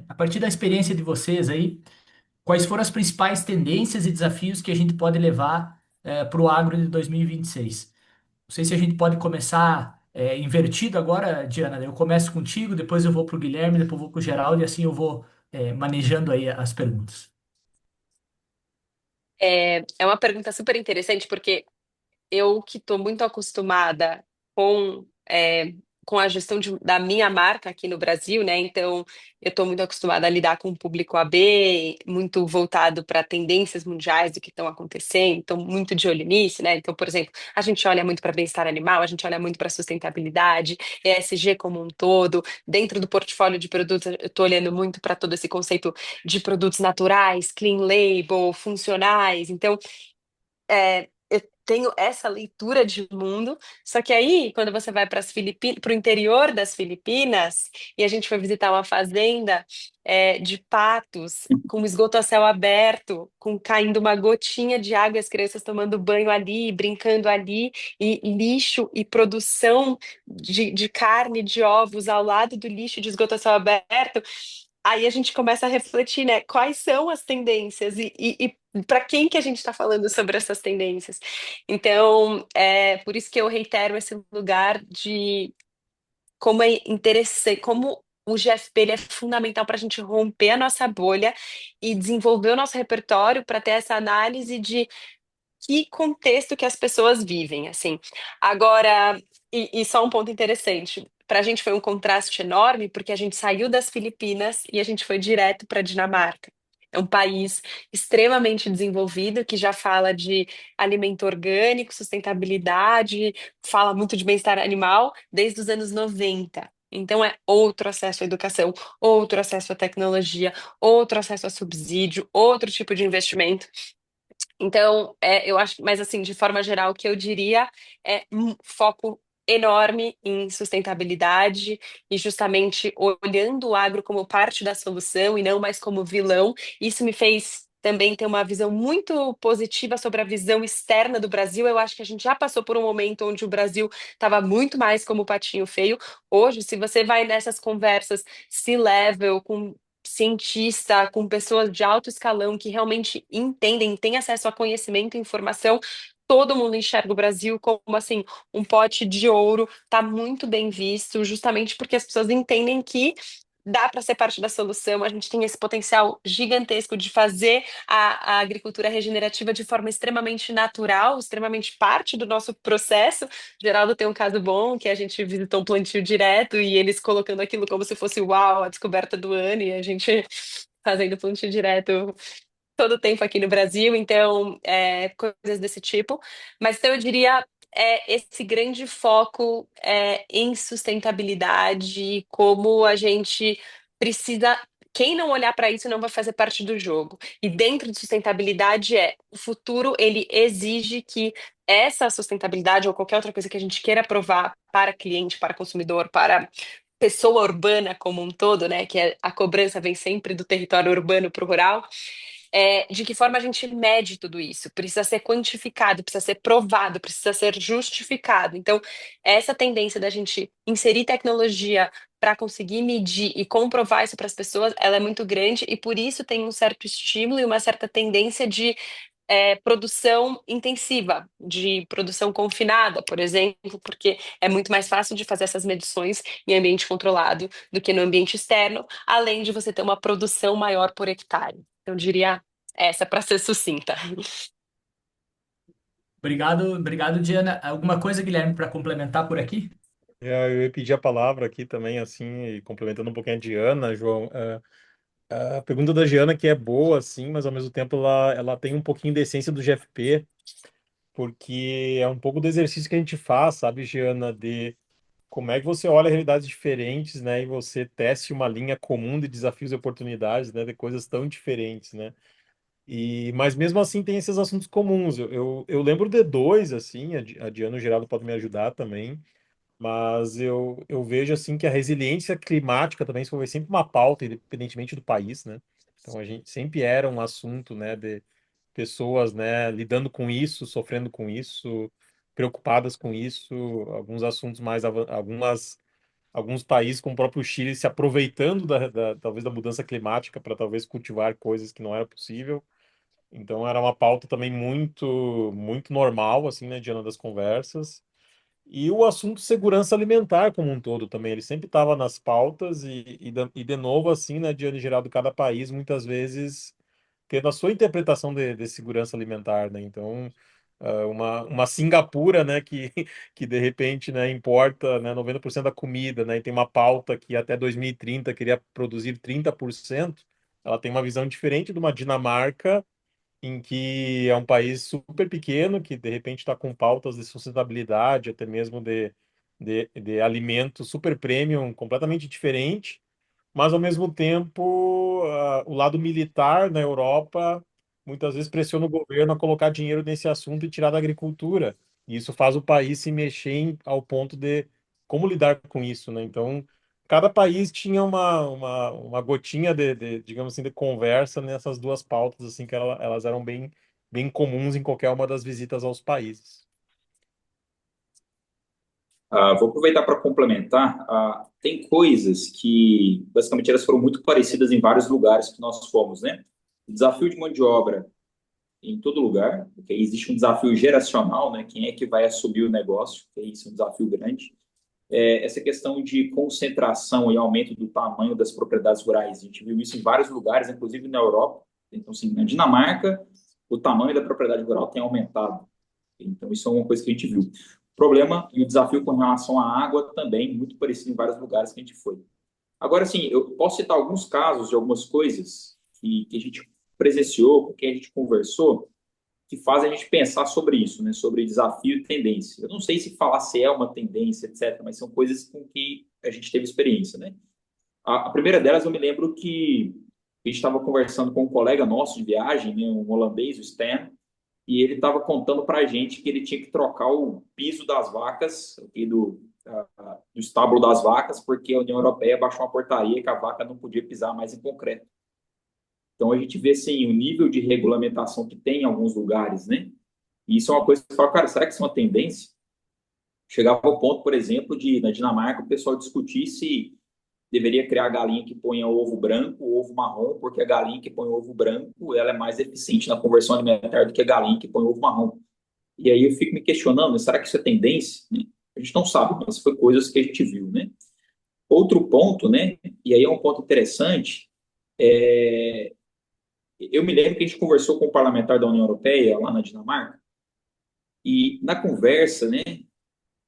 A partir da experiência de vocês aí, quais foram as principais tendências e desafios que a gente pode levar para o agro de 2026? Não sei se a gente pode começar invertido agora, Diana. Eu começo contigo, depois eu vou para o Guilherme, depois eu vou para o Geraldo e assim eu vou manejando aí as perguntas. É uma pergunta super interessante, porque eu que estou muito acostumada com a gestão da minha marca aqui no Brasil, né? Então, eu estou muito acostumada a lidar com o público AB, muito voltado para tendências mundiais do que estão acontecendo, então, muito de olho nisso, né? Então, por exemplo, a gente olha muito para bem-estar animal, a gente olha muito para sustentabilidade, ESG como um todo. Dentro do portfólio de produtos, eu estou olhando muito para todo esse conceito de produtos naturais, clean label, funcionais. Então, eu tenho essa leitura de mundo, só que aí, quando você vai para as Filipinas, para o interior das Filipinas, e a gente foi visitar uma fazenda de patos, com esgoto a céu aberto, com caindo uma gotinha de água, as crianças tomando banho ali, brincando ali, e lixo e produção de carne, de ovos ao lado do lixo de esgoto a céu aberto. Aí a gente começa a refletir, né? Quais são as tendências e para quem que a gente está falando sobre essas tendências? Então, é por isso que eu reitero esse lugar de como é interessante, como o GFP ele é fundamental para a gente romper a nossa bolha e desenvolver o nosso repertório para ter essa análise de que contexto que as pessoas vivem, assim. Agora, e só um ponto interessante. para a gente foi um contraste enorme, porque a gente saiu das Filipinas e a gente foi direto para a Dinamarca. É um país extremamente desenvolvido que já fala de alimento orgânico, sustentabilidade, fala muito de bem-estar animal desde os anos 90. Então, é outro acesso à educação, outro acesso à tecnologia, outro acesso a subsídio, outro tipo de investimento. Então, eu acho, mas assim, de forma geral, o que eu diria é um foco enorme em sustentabilidade e justamente olhando o agro como parte da solução e não mais como vilão. Isso me fez também ter uma visão muito positiva sobre a visão externa do Brasil. Eu acho que a gente já passou por um momento onde o Brasil estava muito mais como o patinho feio. Hoje, se você vai nessas conversas C-level com cientista, com pessoas de alto escalão que realmente entendem, têm acesso a conhecimento e informação, todo mundo enxerga o Brasil como assim um pote de ouro, está muito bem visto, justamente porque as pessoas entendem que dá para ser parte da solução, a gente tem esse potencial gigantesco de fazer a agricultura regenerativa de forma extremamente natural, extremamente parte do nosso processo. Geraldo tem um caso bom, que a gente visitou um plantio direto e eles colocando aquilo como se fosse uau, a descoberta do ano, e a gente fazendo plantio direto todo o tempo aqui no Brasil, então, coisas desse tipo. Mas então eu diria esse grande foco em sustentabilidade, como a gente precisa. Quem não olhar para isso não vai fazer parte do jogo. E dentro de sustentabilidade o futuro ele exige que essa sustentabilidade ou qualquer outra coisa que a gente queira provar para cliente, para consumidor, para pessoa urbana como um todo, né? Que a cobrança vem sempre do território urbano para o rural, de que forma a gente mede tudo isso? Precisa ser quantificado, precisa ser provado, precisa ser justificado. Então, essa tendência da gente inserir tecnologia para conseguir medir e comprovar isso para as pessoas, ela é muito grande e por isso tem um certo estímulo e uma certa tendência de produção intensiva, de produção confinada, por exemplo, porque é muito mais fácil de fazer essas medições em ambiente controlado do que no ambiente externo, além de você ter uma produção maior por hectare. Então, eu diria essa para ser sucinta. Obrigado, obrigado, Diana. Alguma coisa, Guilherme, para complementar por aqui? Eu ia pedir a palavra aqui também, assim, e complementando um pouquinho a Diana, João. A pergunta da Giana que é boa, assim, mas ao mesmo tempo ela tem um pouquinho da essência do GFP, porque é um pouco do exercício que a gente faz, sabe, Giana, de como é que você olha realidades diferentes, né, e você teste uma linha comum de desafios e oportunidades, né, de coisas tão diferentes, né? Mas mesmo assim tem esses assuntos comuns. Eu lembro de dois, assim, a Diana, no geral, pode me ajudar também, mas eu vejo assim que a resiliência climática também foi sempre uma pauta, independentemente do país, né? Então a gente sempre era um assunto, né, de pessoas, né, lidando com isso, sofrendo com isso, preocupadas com isso, alguns assuntos mais alguns países como o próprio Chile se aproveitando talvez da mudança climática para talvez cultivar coisas que não era possível. Então era uma pauta também muito normal assim, né, diante das conversas. E o assunto segurança alimentar como um todo também, ele sempre estava nas pautas e de novo, assim, né, de geral de cada país, muitas vezes tendo a sua interpretação de segurança alimentar, né? Então, uma Singapura, né, que de repente, né, importa, né, 90% da comida, né, e tem uma pauta que até 2030 queria produzir 30%, ela tem uma visão diferente de uma Dinamarca em que é um país super pequeno, que de repente está com pautas de sustentabilidade, até mesmo de alimentos super premium, completamente diferente, mas ao mesmo tempo, o lado militar na Europa muitas vezes pressiona o governo a colocar dinheiro nesse assunto e tirar da agricultura. E isso faz o país se mexer ao ponto de como lidar com isso, né? Então, cada país tinha uma gotinha digamos assim, de conversa nessas duas pautas, assim, que elas eram bem comuns em qualquer uma das visitas aos países. Vou aproveitar para complementar. Tem coisas que, basicamente, elas foram muito parecidas em vários lugares que nós fomos, né? O desafio de mão de obra em todo lugar, porque existe um desafio geracional, né? Quem é que vai assumir o negócio? Que isso é um desafio grande. Essa questão de concentração e aumento do tamanho das propriedades rurais. A gente viu isso em vários lugares, inclusive na Europa. Então, assim, na Dinamarca, o tamanho da propriedade rural tem aumentado. Então, isso é uma coisa que a gente viu. Problema e o desafio com relação à água também, muito parecido em vários lugares que a gente foi. Agora, assim, eu posso citar alguns casos de algumas coisas que a gente presenciou, com quem a gente conversou, que fazem a gente pensar sobre isso, né? Sobre desafio e tendência. Eu não sei se falar se é uma tendência, etc., mas são coisas com que a gente teve experiência, né? A primeira delas, eu me lembro que a gente estava conversando com um colega nosso de viagem, né? Um holandês, o Stan, e ele estava contando para a gente que ele tinha que trocar o piso das vacas, aqui do estábulo das vacas, porque a União Europeia baixou uma portaria que a vaca não podia pisar mais em concreto. Então a gente vê assim, o nível de regulamentação que tem em alguns lugares, né? E isso é uma coisa que você fala, cara, será que isso é uma tendência? Chegava ao ponto, por exemplo, de na Dinamarca o pessoal discutir se deveria criar galinha que ponha ovo branco ou ovo marrom, porque a galinha que põe ovo branco ela é mais eficiente na conversão alimentar do que a galinha que põe ovo marrom. E aí eu fico me questionando, será que isso é tendência? Né? A gente não sabe, mas foi coisas que a gente viu, né? Outro ponto, né? E aí é um ponto interessante, eu me lembro que a gente conversou com o parlamentar da União Europeia lá na Dinamarca, e na conversa, né,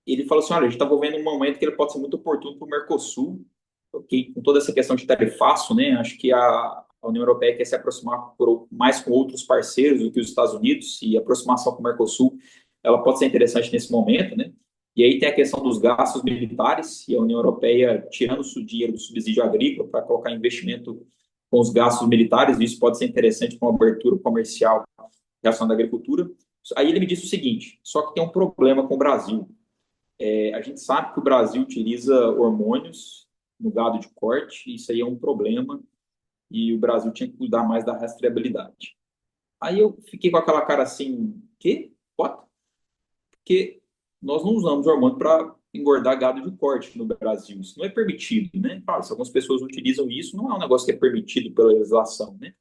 ele falou assim, olha, a gente está vivendo um momento que ele pode ser muito oportuno para o Mercosul, okay? Com toda essa questão de tarifaço, né, acho que a União Europeia quer se aproximar mais com outros parceiros do que os Estados Unidos, e a aproximação com o Mercosul, ela pode ser interessante nesse momento, né, e aí tem a questão dos gastos militares, e a União Europeia tirando o dinheiro do subsídio agrícola para colocar investimento com os gastos militares, e isso pode ser interessante para uma abertura comercial em relação à agricultura. Aí ele me disse o seguinte, só que tem um problema com o Brasil, a gente sabe que o Brasil utiliza hormônios no gado de corte, e isso aí é um problema, e o Brasil tinha que cuidar mais da rastreabilidade. Aí eu fiquei com aquela cara assim, que? What? Porque nós não usamos hormônio para engordar gado de corte no Brasil. Isso não é permitido, né? Claro, se algumas pessoas utilizam isso, não é um negócio que é permitido pela legislação, né?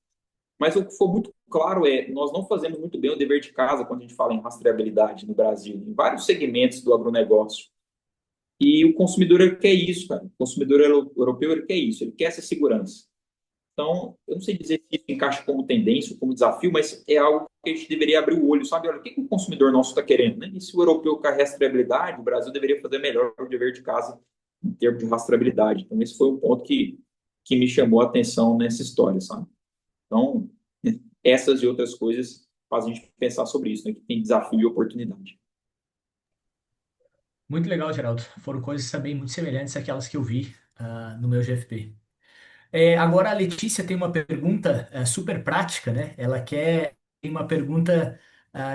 Mas o que for muito claro é, nós não fazemos muito bem o dever de casa quando a gente fala em rastreabilidade no Brasil, em vários segmentos do agronegócio. E o consumidor ele quer isso, cara. O consumidor europeu ele quer isso, ele quer essa segurança. Então, eu não sei dizer se isso encaixa como tendência ou como desafio, mas é algo que a gente deveria abrir o olho, sabe? Olha, o que que o consumidor nosso está querendo, né? E se o europeu quer rastreabilidade, o Brasil deveria fazer melhor o dever de casa em termos de rastreabilidade. Então, esse foi um ponto que me chamou a atenção nessa história, sabe? Então, essas e outras coisas fazem a gente pensar sobre isso, né? Que tem desafio e oportunidade. Muito legal, Geraldo. Foram coisas também muito semelhantes àquelas que eu vi no meu GFP. Agora a Letícia tem uma pergunta super prática, né? Ela tem uma pergunta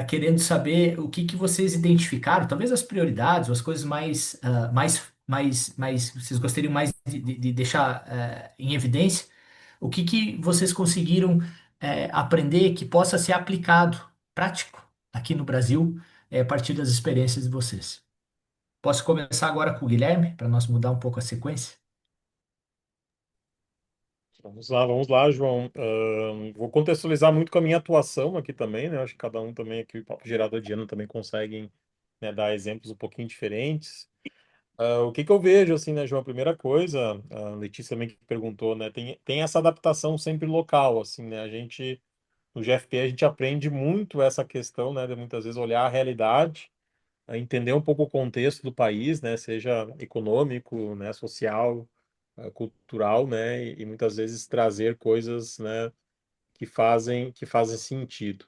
querendo saber o que que vocês identificaram, talvez as prioridades, ou as coisas mais vocês gostariam mais de deixar em evidência. O que que vocês conseguiram aprender que possa ser aplicado, prático, aqui no Brasil, a partir das experiências de vocês? Posso começar agora com o Guilherme, para nós mudar um pouco a sequência? Vamos lá, João. Vou contextualizar muito com a minha atuação aqui também, né? Acho que cada um também aqui, o Papo Gerado de Ano também conseguem, né, dar exemplos um pouquinho diferentes. O que que eu vejo, assim, né, João? A primeira coisa, a Letícia também que perguntou, né? Tem essa adaptação sempre local, assim, né? No GFP, a gente aprende muito essa questão, né? De muitas vezes olhar a realidade, entender um pouco o contexto do país, né? Seja econômico, né? Social, cultural, né? E muitas vezes trazer coisas, né? Que fazem sentido.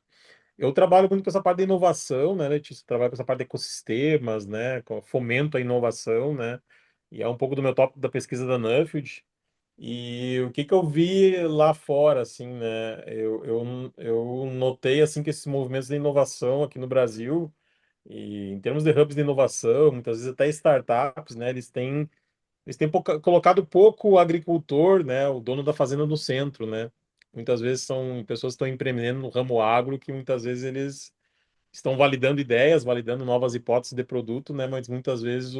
Eu trabalho muito com essa parte de inovação, né, Letícia? Trabalho com essa parte de ecossistemas, né? Fomento a inovação, né? E é um pouco do meu tópico da pesquisa da Nuffield. E o que que eu vi lá fora, assim, né? Eu notei, assim, que esses movimentos de inovação aqui no Brasil, e em termos de hubs de inovação, muitas vezes até startups, né? Eles têm colocado pouco o agricultor, né? O dono da fazenda no centro, né? Muitas vezes são pessoas que estão empreendendo no ramo agro que muitas vezes eles estão validando ideias, validando novas hipóteses de produto, né? Mas muitas vezes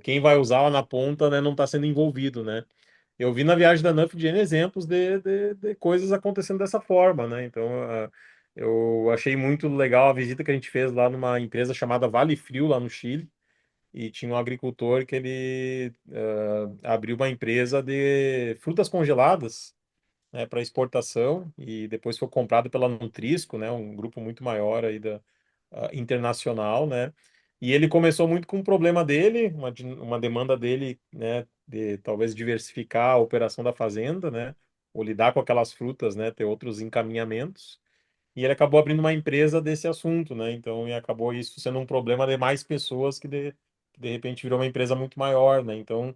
quem vai usar lá na ponta, né, não está sendo envolvido, né? Eu vi na viagem da NUF de N exemplos de coisas acontecendo dessa forma, né? Então, eu achei muito legal a visita que a gente fez lá numa empresa chamada Vale Frio, lá no Chile, e tinha um agricultor que ele abriu uma empresa de frutas congeladas, né, para exportação, e depois foi comprado pela Nutrisco, né, um grupo muito maior aí internacional, né? E ele começou muito com um problema dele, uma demanda dele, né, de talvez diversificar a operação da fazenda, né, ou lidar com aquelas frutas, né, ter outros encaminhamentos. E ele acabou abrindo uma empresa desse assunto, né? Então, e acabou isso sendo um problema de mais pessoas que de repente virou uma empresa muito maior, né? Então,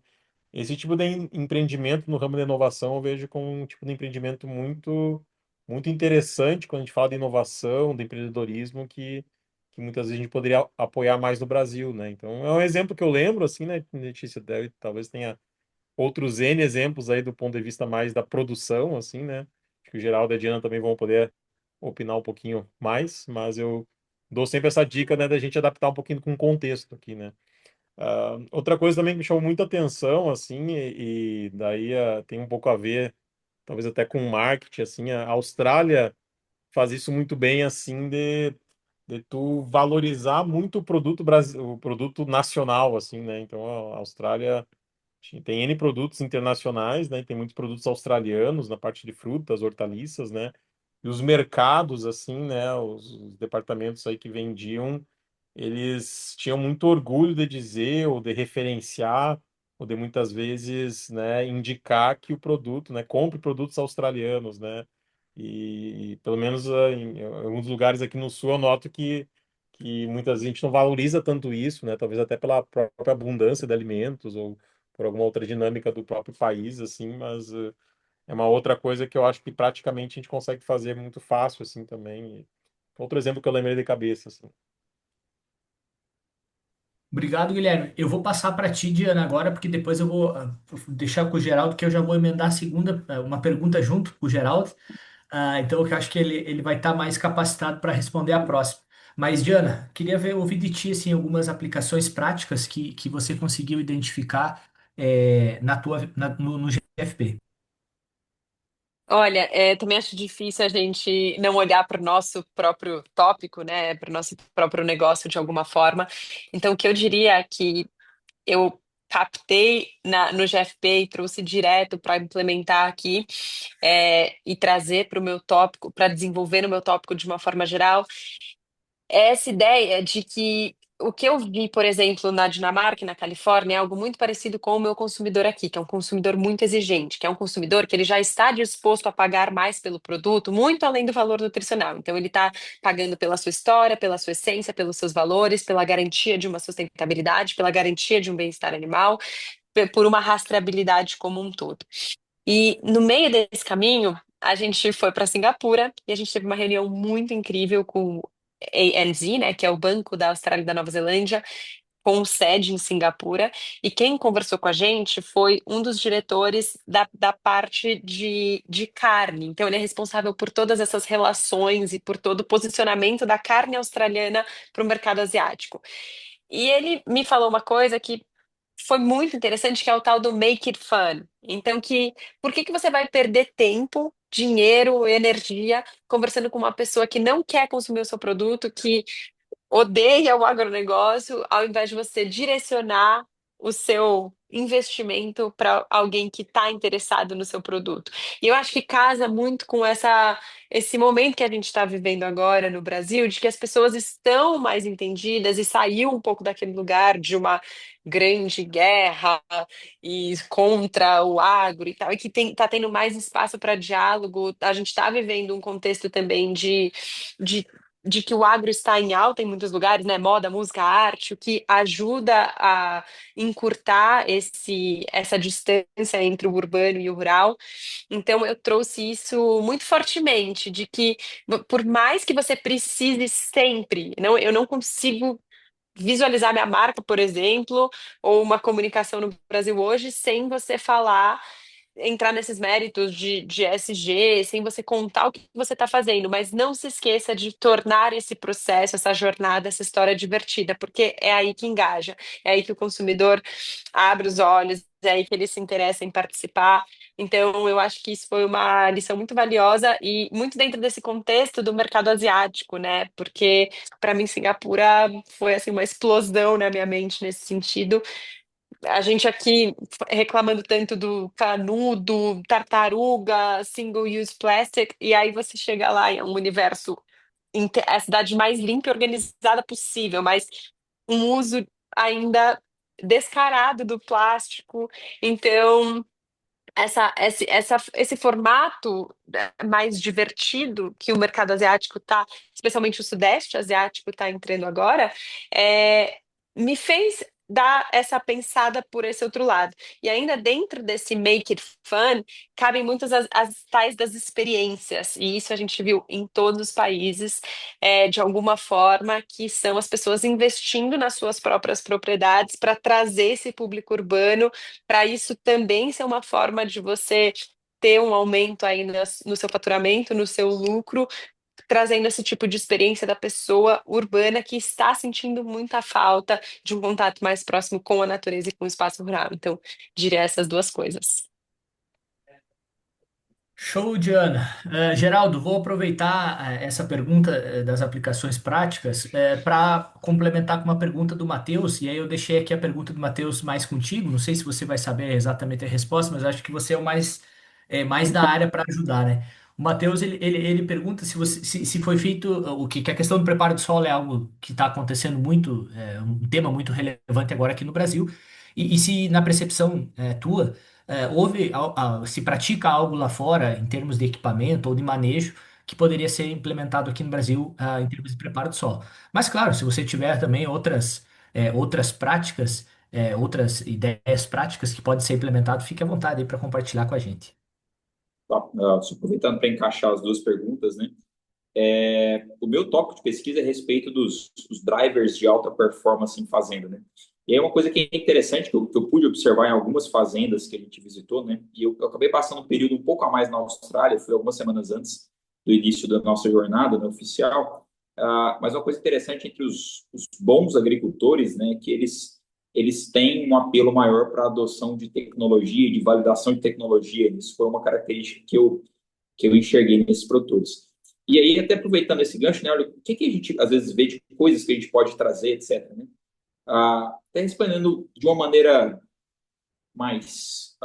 esse tipo de empreendimento no ramo da inovação eu vejo como um tipo de empreendimento muito interessante quando a gente fala de inovação, de empreendedorismo, que muitas vezes a gente poderia apoiar mais no Brasil, né? Então, é um exemplo que eu lembro, assim, né, Letícia? Talvez tenha outros N exemplos aí do ponto de vista mais da produção, assim, né? Acho que o Geraldo e a Diana também vão poder opinar um pouquinho mais, mas eu dou sempre essa dica, né, da gente adaptar um pouquinho com o contexto aqui, né? Outra coisa também que me chamou muita atenção, assim, e daí tem um pouco a ver, talvez até com marketing, assim, a Austrália faz isso muito bem, assim, de tu valorizar muito o produto o produto nacional, assim, né? Então a Austrália tem N produtos internacionais, né? Tem muitos produtos australianos na parte de frutas, hortaliças, né? E os mercados, assim, né? Os departamentos aí que vendiam, eles tinham muito orgulho de dizer, ou de referenciar, ou de muitas vezes, né? Indicar que o produto, né? Compre produtos australianos, né? E pelo menos em alguns lugares aqui no sul eu noto que muitas vezes a gente não valoriza tanto isso, né? Talvez até pela própria abundância de alimentos ou por alguma outra dinâmica do próprio país, assim, mas é uma outra coisa que eu acho que praticamente a gente consegue fazer muito fácil, assim, também. Outro exemplo que eu lembrei de cabeça, assim. Obrigado, Guilherme. Eu vou passar para ti, Diana, agora, porque depois eu vou deixar com o Geraldo, que eu já vou emendar a segunda, uma pergunta junto com o Geraldo. Então, eu acho que ele vai estar mais capacitado para responder a próxima. Mas, Diana, queria ouvir de ti assim, algumas aplicações práticas que você conseguiu identificar no GFP. Olha, também acho difícil a gente não olhar para o nosso próprio tópico, né, para o nosso próprio negócio de alguma forma. Então, o que eu diria é que eu captei no GFP e trouxe direto para implementar aqui e trazer para o meu tópico, para desenvolver no meu tópico de uma forma geral, é essa ideia de que o que eu vi, por exemplo, na Dinamarca e na Califórnia é algo muito parecido com o meu consumidor aqui, que é um consumidor muito exigente, que é um consumidor que ele já está disposto a pagar mais pelo produto, muito além do valor nutricional. Então, ele está pagando pela sua história, pela sua essência, pelos seus valores, pela garantia de uma sustentabilidade, pela garantia de um bem-estar animal, por uma rastreabilidade como um todo. E no meio desse caminho, a gente foi para Singapura e a gente teve uma reunião muito incrível com o ANZ, né, que é o Banco da Austrália e da Nova Zelândia, com sede em Singapura. E quem conversou com a gente foi um dos diretores da parte de carne. Então, ele é responsável por todas essas relações e por todo o posicionamento da carne australiana para o mercado asiático. E ele me falou uma coisa que foi muito interessante, que é o tal do make it fun. Então, por que que você vai perder tempo, dinheiro, energia conversando com uma pessoa que não quer consumir o seu produto, que odeia o agronegócio, ao invés de você direcionar o seu investimento para alguém que está interessado no seu produto. E eu acho que casa muito com esse momento que a gente está vivendo agora no Brasil, de que as pessoas estão mais entendidas e saiu um pouco daquele lugar de uma grande guerra e contra o agro e tal, e que está tendo mais espaço para diálogo. A gente está vivendo um contexto também de de que o agro está em alta em muitos lugares, né? Moda, música, arte, o que ajuda a encurtar essa distância entre o urbano e o rural. Então, eu trouxe isso muito fortemente, de que por mais que você precise sempre, não, eu não consigo visualizar minha marca, por exemplo, ou uma comunicação no Brasil hoje, sem você falar entrar nesses méritos de SG, sem você contar o que você está fazendo, mas não se esqueça de tornar esse processo, essa jornada, essa história divertida, porque é aí que engaja, é aí que o consumidor abre os olhos, é aí que ele se interessa em participar. Então, eu acho que isso foi uma lição muito valiosa e muito dentro desse contexto do mercado asiático, né? Porque para mim Singapura foi assim uma explosão na minha mente nesse sentido, a gente aqui reclamando tanto do canudo, tartaruga, single-use plastic, e aí você chega lá, é um universo, a cidade mais limpa e organizada possível, mas um uso ainda descarado do plástico. Então, esse formato mais divertido que o mercado asiático está, especialmente o Sudeste Asiático está entrando agora, me fez dar essa pensada por esse outro lado. E ainda dentro desse make it fun, cabem muitas as tais das experiências, e isso a gente viu em todos os países, de alguma forma, que são as pessoas investindo nas suas próprias propriedades para trazer esse público urbano para isso também ser uma forma de você ter um aumento aí no seu faturamento, no seu lucro, trazendo esse tipo de experiência da pessoa urbana que está sentindo muita falta de um contato mais próximo com a natureza e com o espaço rural. Então, diria essas duas coisas. Show, Diana. Geraldo, vou aproveitar essa pergunta das aplicações práticas para complementar com uma pergunta do Matheus, e aí eu deixei aqui a pergunta do Matheus mais contigo. Não sei se você vai saber exatamente a resposta, mas acho que você é o mais da área para ajudar, né? O Matheus ele pergunta se foi feito que a questão do preparo do solo é algo que está acontecendo muito, um tema muito relevante agora aqui no Brasil, e se na percepção tua se pratica algo lá fora em termos de equipamento ou de manejo que poderia ser implementado aqui no Brasil, em termos de preparo do solo. Mas claro, se você tiver também outras práticas, outras ideias práticas que podem ser implementadas, fique à vontade aí para compartilhar com a gente. Tá, só aproveitando para encaixar as duas perguntas, né? O meu tópico de pesquisa é a respeito dos drivers de alta performance em fazenda, né? E aí uma coisa que é interessante, que eu pude observar em algumas fazendas que a gente visitou, né? E eu acabei passando um período um pouco a mais na Austrália, fui algumas semanas antes do início da nossa jornada, né, oficial. Mas uma coisa interessante entre os bons agricultores, né? Que eles têm um apelo maior para a adoção de tecnologia, de validação de tecnologia. Isso foi uma característica que eu enxerguei nesses produtores. E aí, até aproveitando esse gancho, né, olha, o que a gente às vezes vê de coisas que a gente pode trazer, etc., né? Até respondendo de uma maneira mais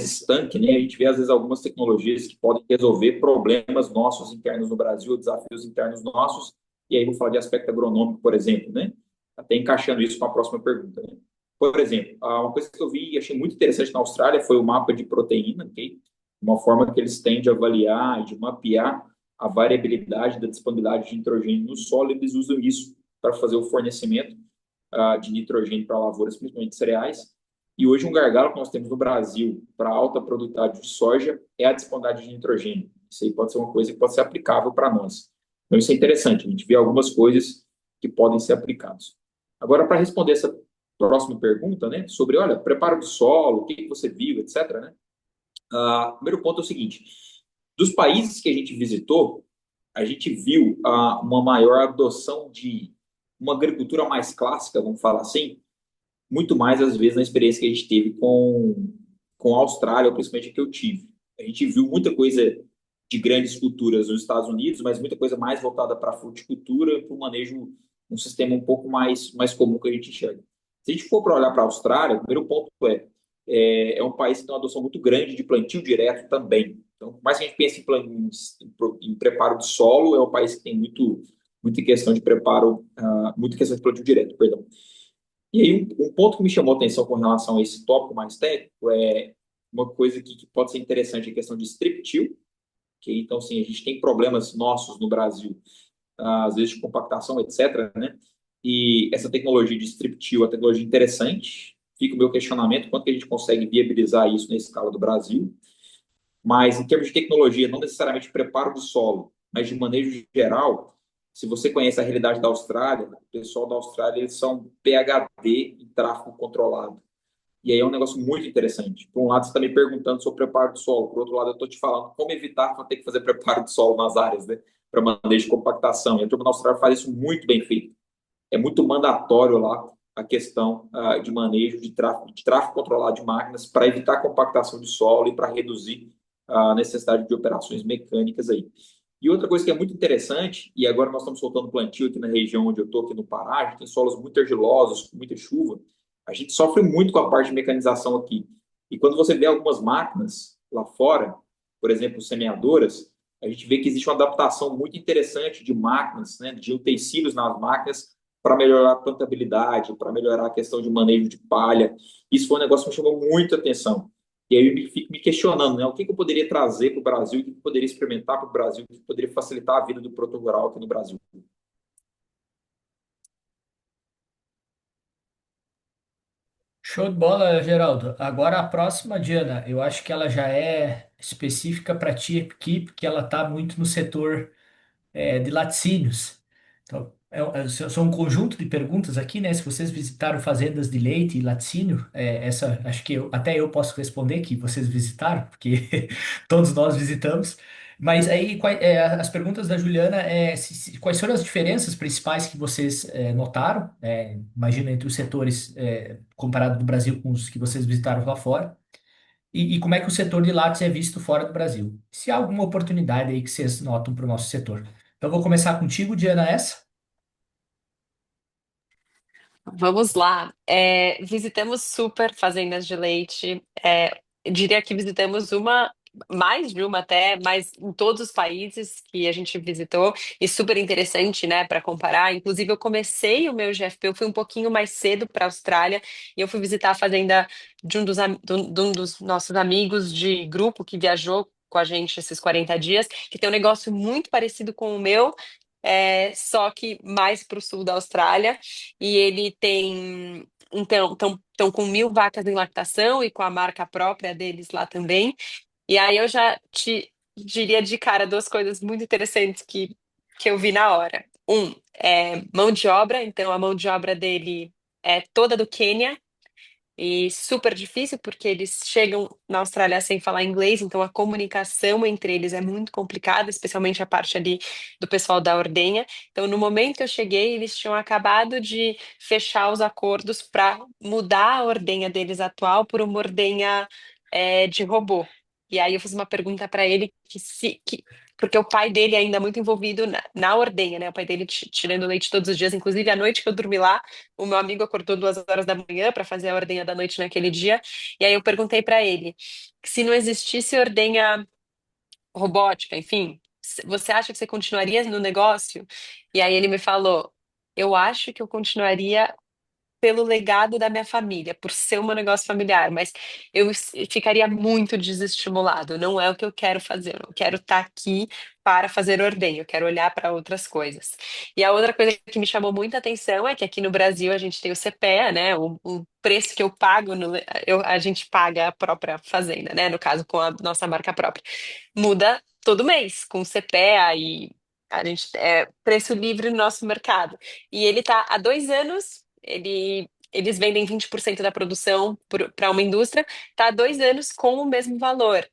estanque, né? A gente vê às vezes algumas tecnologias que podem resolver problemas nossos internos no Brasil, desafios internos nossos, e aí vou falar de aspecto agronômico, por exemplo, né? Até encaixando isso com a próxima pergunta, né? Por exemplo, uma coisa que eu vi e achei muito interessante na Austrália foi o mapa de proteína, ok? Uma forma que eles têm de avaliar, de mapear a variabilidade da disponibilidade de nitrogênio no solo, e eles usam isso para fazer o fornecimento de nitrogênio para lavouras, principalmente cereais. E hoje um gargalo que nós temos no Brasil para alta produtividade de soja é a disponibilidade de nitrogênio. Isso aí pode ser uma coisa que pode ser aplicável para nós. Então isso é interessante, a gente vê algumas coisas que podem ser aplicadas. Agora, para responder essa próxima pergunta, né, sobre, olha, preparo do solo, o que você viu, etc., né? O primeiro ponto é o seguinte, dos países que a gente visitou, a gente viu uma maior adoção de uma agricultura mais clássica, vamos falar assim, muito mais, às vezes, na experiência que a gente teve com a Austrália, principalmente a que eu tive. A gente viu muita coisa de grandes culturas nos Estados Unidos, mas muita coisa mais voltada para a fruticultura, para o manejo, um sistema um pouco mais comum que a gente enxerga. Se a gente for para olhar para a Austrália, o primeiro ponto é um país que tem uma adoção muito grande de plantio direto também. Então, por mais que a gente pense em preparo de solo, é um país que tem muita questão de preparo, muita questão de plantio direto, perdão. E aí, um ponto que me chamou a atenção com relação a esse tópico mais técnico é uma coisa que pode ser interessante, a questão de strip till, que então, assim, a gente tem problemas nossos no Brasil, às vezes de compactação, etc., né? E essa tecnologia de strip till é uma tecnologia interessante, fica o meu questionamento, quanto que a gente consegue viabilizar isso na escala do Brasil, mas em termos de tecnologia, não necessariamente preparo do solo, mas de manejo geral, se você conhece a realidade da Austrália, o pessoal da Austrália, eles são PhD em tráfego controlado. E aí é um negócio muito interessante. Por um lado, você está me perguntando sobre preparo do solo. Por outro lado, eu estou te falando como evitar ter que fazer preparo do solo nas áreas, né? Para manejo de compactação. E a turma da Austrália faz isso muito bem feito. É muito mandatório lá a questão de manejo de tráfego controlado de máquinas para evitar a compactação de solo e para reduzir a necessidade de operações mecânicas aí. E outra coisa que é muito interessante, e agora nós estamos soltando plantio aqui na região onde eu estou, aqui no Pará, a gente tem solos muito argilosos, com muita chuva, a gente sofre muito com a parte de mecanização aqui. E quando você vê algumas máquinas lá fora, por exemplo, semeadoras, a gente vê que existe uma adaptação muito interessante de máquinas, né, de utensílios nas máquinas, para melhorar a plantabilidade, para melhorar a questão de manejo de palha. Isso foi um negócio que me chamou muita atenção. E aí eu fico me questionando, né? O que eu poderia trazer para o Brasil, o que eu poderia experimentar para o Brasil, o que poderia facilitar a vida do produtor rural aqui no Brasil. Show de bola, Geraldo. Agora a próxima, Diana, eu acho que ela já é específica para ti aqui, porque ela está muito no setor de laticínios. Então, são um conjunto de perguntas aqui, né? Se vocês visitaram fazendas de leite e laticínio, essa acho que até eu posso responder que vocês visitaram, porque todos nós visitamos. Mas aí, as perguntas da Juliana quais foram as diferenças principais que vocês notaram, imagina, entre os setores comparado do Brasil com os que vocês visitaram lá fora? E como é que o setor de lácteos é visto fora do Brasil? Se há alguma oportunidade aí que vocês notam para o nosso setor. Então, vou começar contigo, Diana, essa. Vamos lá. Visitamos super fazendas de leite. Eu diria que visitamos mais de uma até, mas em todos os países que a gente visitou, e super interessante, né, para comparar. Inclusive, eu comecei o meu GFP, eu fui um pouquinho mais cedo para a Austrália, e eu fui visitar a fazenda de um dos nossos amigos de grupo que viajou com a gente esses 40 dias, que tem um negócio muito parecido com o meu. Só que mais para o sul da Austrália. E ele tem. Então, estão com 1.000 vacas em lactação e com a marca própria deles lá também. E aí eu já te diria de cara duas coisas muito interessantes que eu vi na hora. Mão de obra, então a mão de obra dele é toda do Quênia. E super difícil porque eles chegam na Austrália sem falar inglês, então a comunicação entre eles é muito complicada, especialmente a parte ali do pessoal da ordenha. Então, no momento que eu cheguei, eles tinham acabado de fechar os acordos para mudar a ordenha deles atual por uma ordenha de robô. E aí eu fiz uma pergunta para ele porque o pai dele é ainda muito envolvido na ordenha, né? O pai dele tirando leite todos os dias, inclusive à noite que eu dormi lá, o meu amigo acordou 2 horas da manhã para fazer a ordenha da noite naquele dia. E aí eu perguntei para ele que se não existisse ordenha robótica, enfim, você acha que você continuaria no negócio? E aí ele me falou: eu acho que eu continuaria pelo legado da minha família, por ser um negócio familiar, mas ficaria muito desestimulado. Não é o que eu quero fazer. Eu não quero estar aqui para fazer ordenho, eu quero olhar para outras coisas. E a outra coisa que me chamou muita atenção é que aqui no Brasil a gente tem o CPEA, né? O preço que eu pago, a gente paga a própria fazenda, né? No caso, com a nossa marca própria. Muda todo mês, com o CPEA e a gente preço livre no nosso mercado. E ele está há 2 anos. Eles vendem 20% da produção para uma indústria, está há 2 anos com o mesmo valor.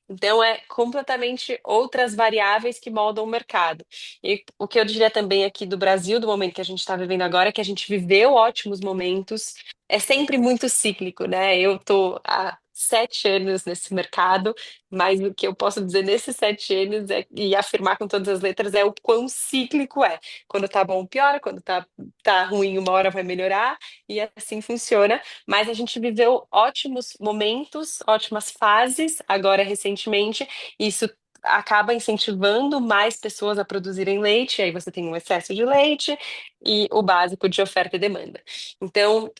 Então, é completamente outras variáveis que moldam o mercado. E o que eu diria também aqui do Brasil, do momento que a gente está vivendo agora, é que a gente viveu ótimos momentos, é sempre muito cíclico, né? Eu estou há 7 anos nesse mercado, mas o que eu posso dizer nesses 7 anos e afirmar com todas as letras é o quão cíclico é. Quando tá bom, piora, quando tá ruim, uma hora vai melhorar, e assim funciona. Mas a gente viveu ótimos momentos, ótimas fases, agora recentemente, isso acaba incentivando mais pessoas a produzirem leite, aí você tem um excesso de leite e o básico de oferta e demanda. Então,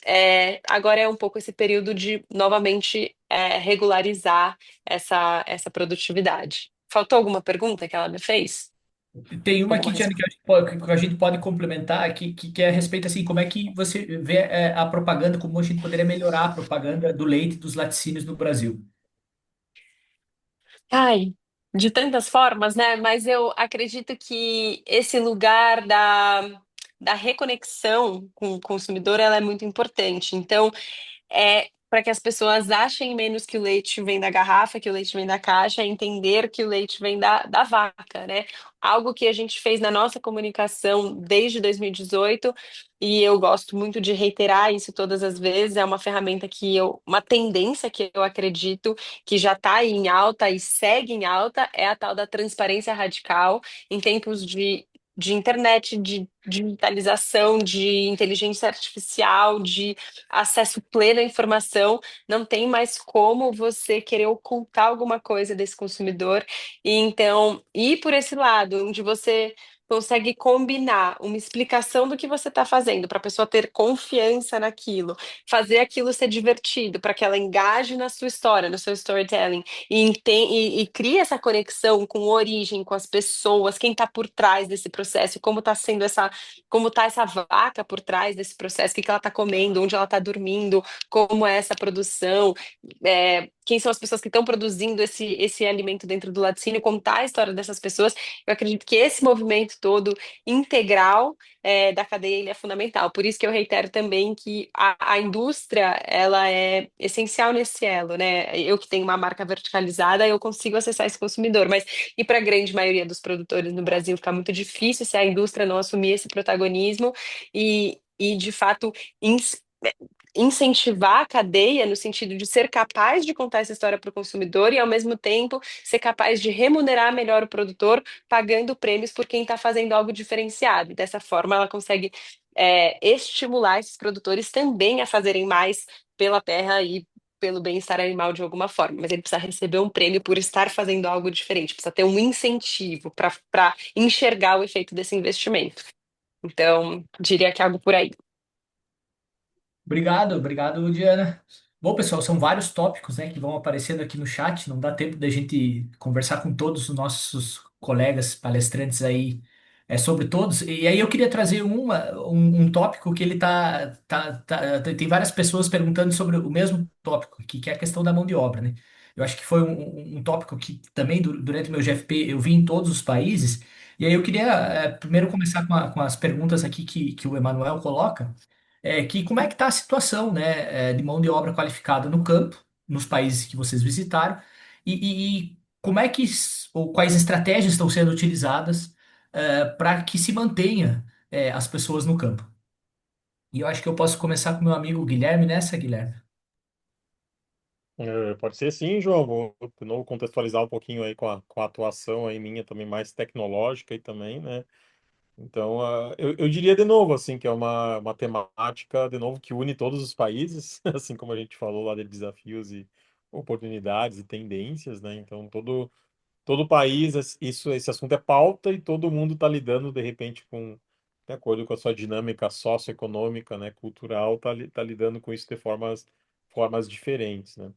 agora é um pouco esse período de novamente regularizar essa produtividade. Faltou alguma pergunta que ela me fez? Tem uma Alguma aqui, Diana, resposta? que a gente pode complementar, que é a respeito, assim, como é que você vê a propaganda, como a gente poderia melhorar a propaganda do leite e dos laticínios no Brasil. Ai, de tantas formas, né? Mas eu acredito que esse lugar da reconexão com o consumidor, ela é muito importante. Então, para que as pessoas achem menos que o leite vem da garrafa, que o leite vem da caixa, é entender que o leite vem da vaca, né? Algo que a gente fez na nossa comunicação desde 2018, e eu gosto muito de reiterar isso todas as vezes, é uma ferramenta uma tendência que eu acredito que já está em alta e segue em alta, é a tal da transparência radical em tempos de internet, de digitalização, de inteligência artificial, de acesso pleno à informação, não tem mais como você querer ocultar alguma coisa desse consumidor. E então, ir por esse lado, onde você consegue combinar uma explicação do que você está fazendo para a pessoa ter confiança naquilo, fazer aquilo ser divertido, para que ela engaje na sua história, no seu storytelling, e crie essa conexão com origem, com as pessoas, quem está por trás desse processo, como está sendo como está essa vaca por trás desse processo, o que que ela está comendo, onde ela está dormindo, como é essa produção, quem são as pessoas que estão produzindo esse alimento dentro do laticínio, contar a história dessas pessoas. Eu acredito que esse movimento todo integral da cadeia ele é fundamental. Por isso que eu reitero também que a indústria ela é essencial nesse elo, né? Eu que tenho uma marca verticalizada, eu consigo acessar esse consumidor, mas e para a grande maioria dos produtores no Brasil fica muito difícil se a indústria não assumir esse protagonismo e de fato incentivar a cadeia no sentido de ser capaz de contar essa história para o consumidor e, ao mesmo tempo, ser capaz de remunerar melhor o produtor, pagando prêmios por quem está fazendo algo diferenciado. Dessa forma, ela consegue estimular esses produtores também a fazerem mais pela terra e pelo bem-estar animal de alguma forma, mas ele precisa receber um prêmio por estar fazendo algo diferente, precisa ter um incentivo para enxergar o efeito desse investimento. Então, diria que é algo por aí. Obrigado, Diana. Bom, pessoal, são vários tópicos, né, que vão aparecendo aqui no chat. Não dá tempo da gente conversar com todos os nossos colegas palestrantes aí sobre todos. E aí eu queria trazer um tópico que ele tem várias pessoas perguntando sobre o mesmo tópico, que é a questão da mão de obra, né? Eu acho que foi um tópico que também durante o meu GFP eu vi em todos os países. E aí eu queria primeiro começar com as perguntas aqui que o Emanuel coloca que como é que está a situação, né, de mão de obra qualificada no campo, nos países que vocês visitaram, e como é que, ou quais estratégias estão sendo utilizadas para que se mantenha as pessoas no campo. E eu acho que eu posso começar com meu amigo Guilherme nessa, Guilherme. Pode ser sim, João. Vou de novo contextualizar um pouquinho aí com a atuação aí minha também mais tecnológica e também, né? Então, eu diria de novo, assim, que é uma temática, de novo, que une todos os países, assim como a gente falou lá de desafios e oportunidades e tendências, né? Então, todo país, esse assunto é pauta e todo mundo está lidando, de repente, de acordo com a sua dinâmica socioeconômica, né, cultural, tá lidando com isso de formas diferentes, né?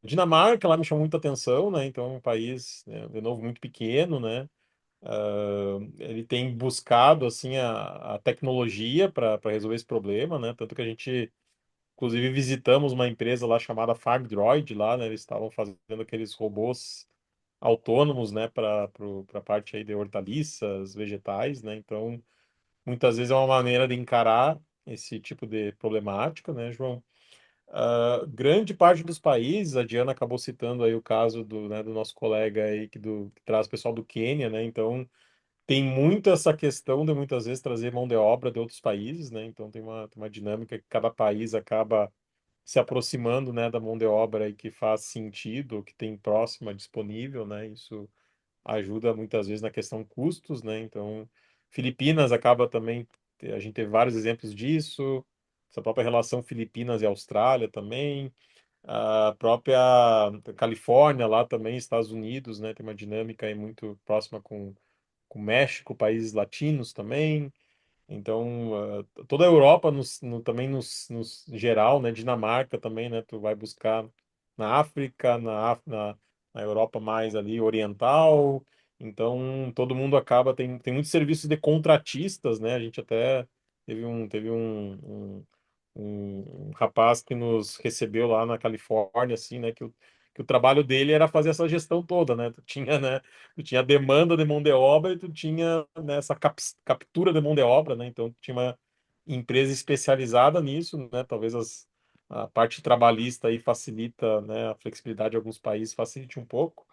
Dinamarca, lá me chamou muita atenção, né? Então, é um país, né, de novo, muito pequeno, né? Ele tem buscado assim a tecnologia para resolver esse problema, né? Tanto que a gente, inclusive, visitamos uma empresa lá chamada FarmDroid lá, né? Eles estavam fazendo aqueles robôs autônomos, né? Para a parte aí de hortaliças, vegetais, né? Então, muitas vezes é uma maneira de encarar esse tipo de problemática, né, João? Grande parte dos países, a Diana acabou citando aí o caso do nosso colega aí que traz o pessoal do Quênia, né? Então tem muito essa questão de muitas vezes trazer mão de obra de outros países, né? Então tem uma dinâmica que cada país acaba se aproximando, né, da mão de obra e que faz sentido, que tem próxima disponível, né? Isso ajuda muitas vezes na questão custos, né? Então, Filipinas acaba também, a gente teve vários exemplos disso, essa própria relação Filipinas e Austrália também, a própria Califórnia lá também, Estados Unidos, né? Tem uma dinâmica aí muito próxima com México, países latinos também. Então, toda a Europa, também nos geral, né? Dinamarca também, né? Tu vai buscar na África, na Europa mais ali oriental. Então, todo mundo acaba, tem muitos serviços de contratistas, né? A gente até teve um rapaz que nos recebeu lá na Califórnia, assim, né? Que o trabalho dele era fazer essa gestão toda, né? Tu tinha demanda de mão de obra e tu tinha, né, essa captura de mão de obra, né? Então, tu tinha uma empresa especializada nisso, né? Talvez a parte trabalhista aí facilita, né? A flexibilidade de alguns países facilite um pouco,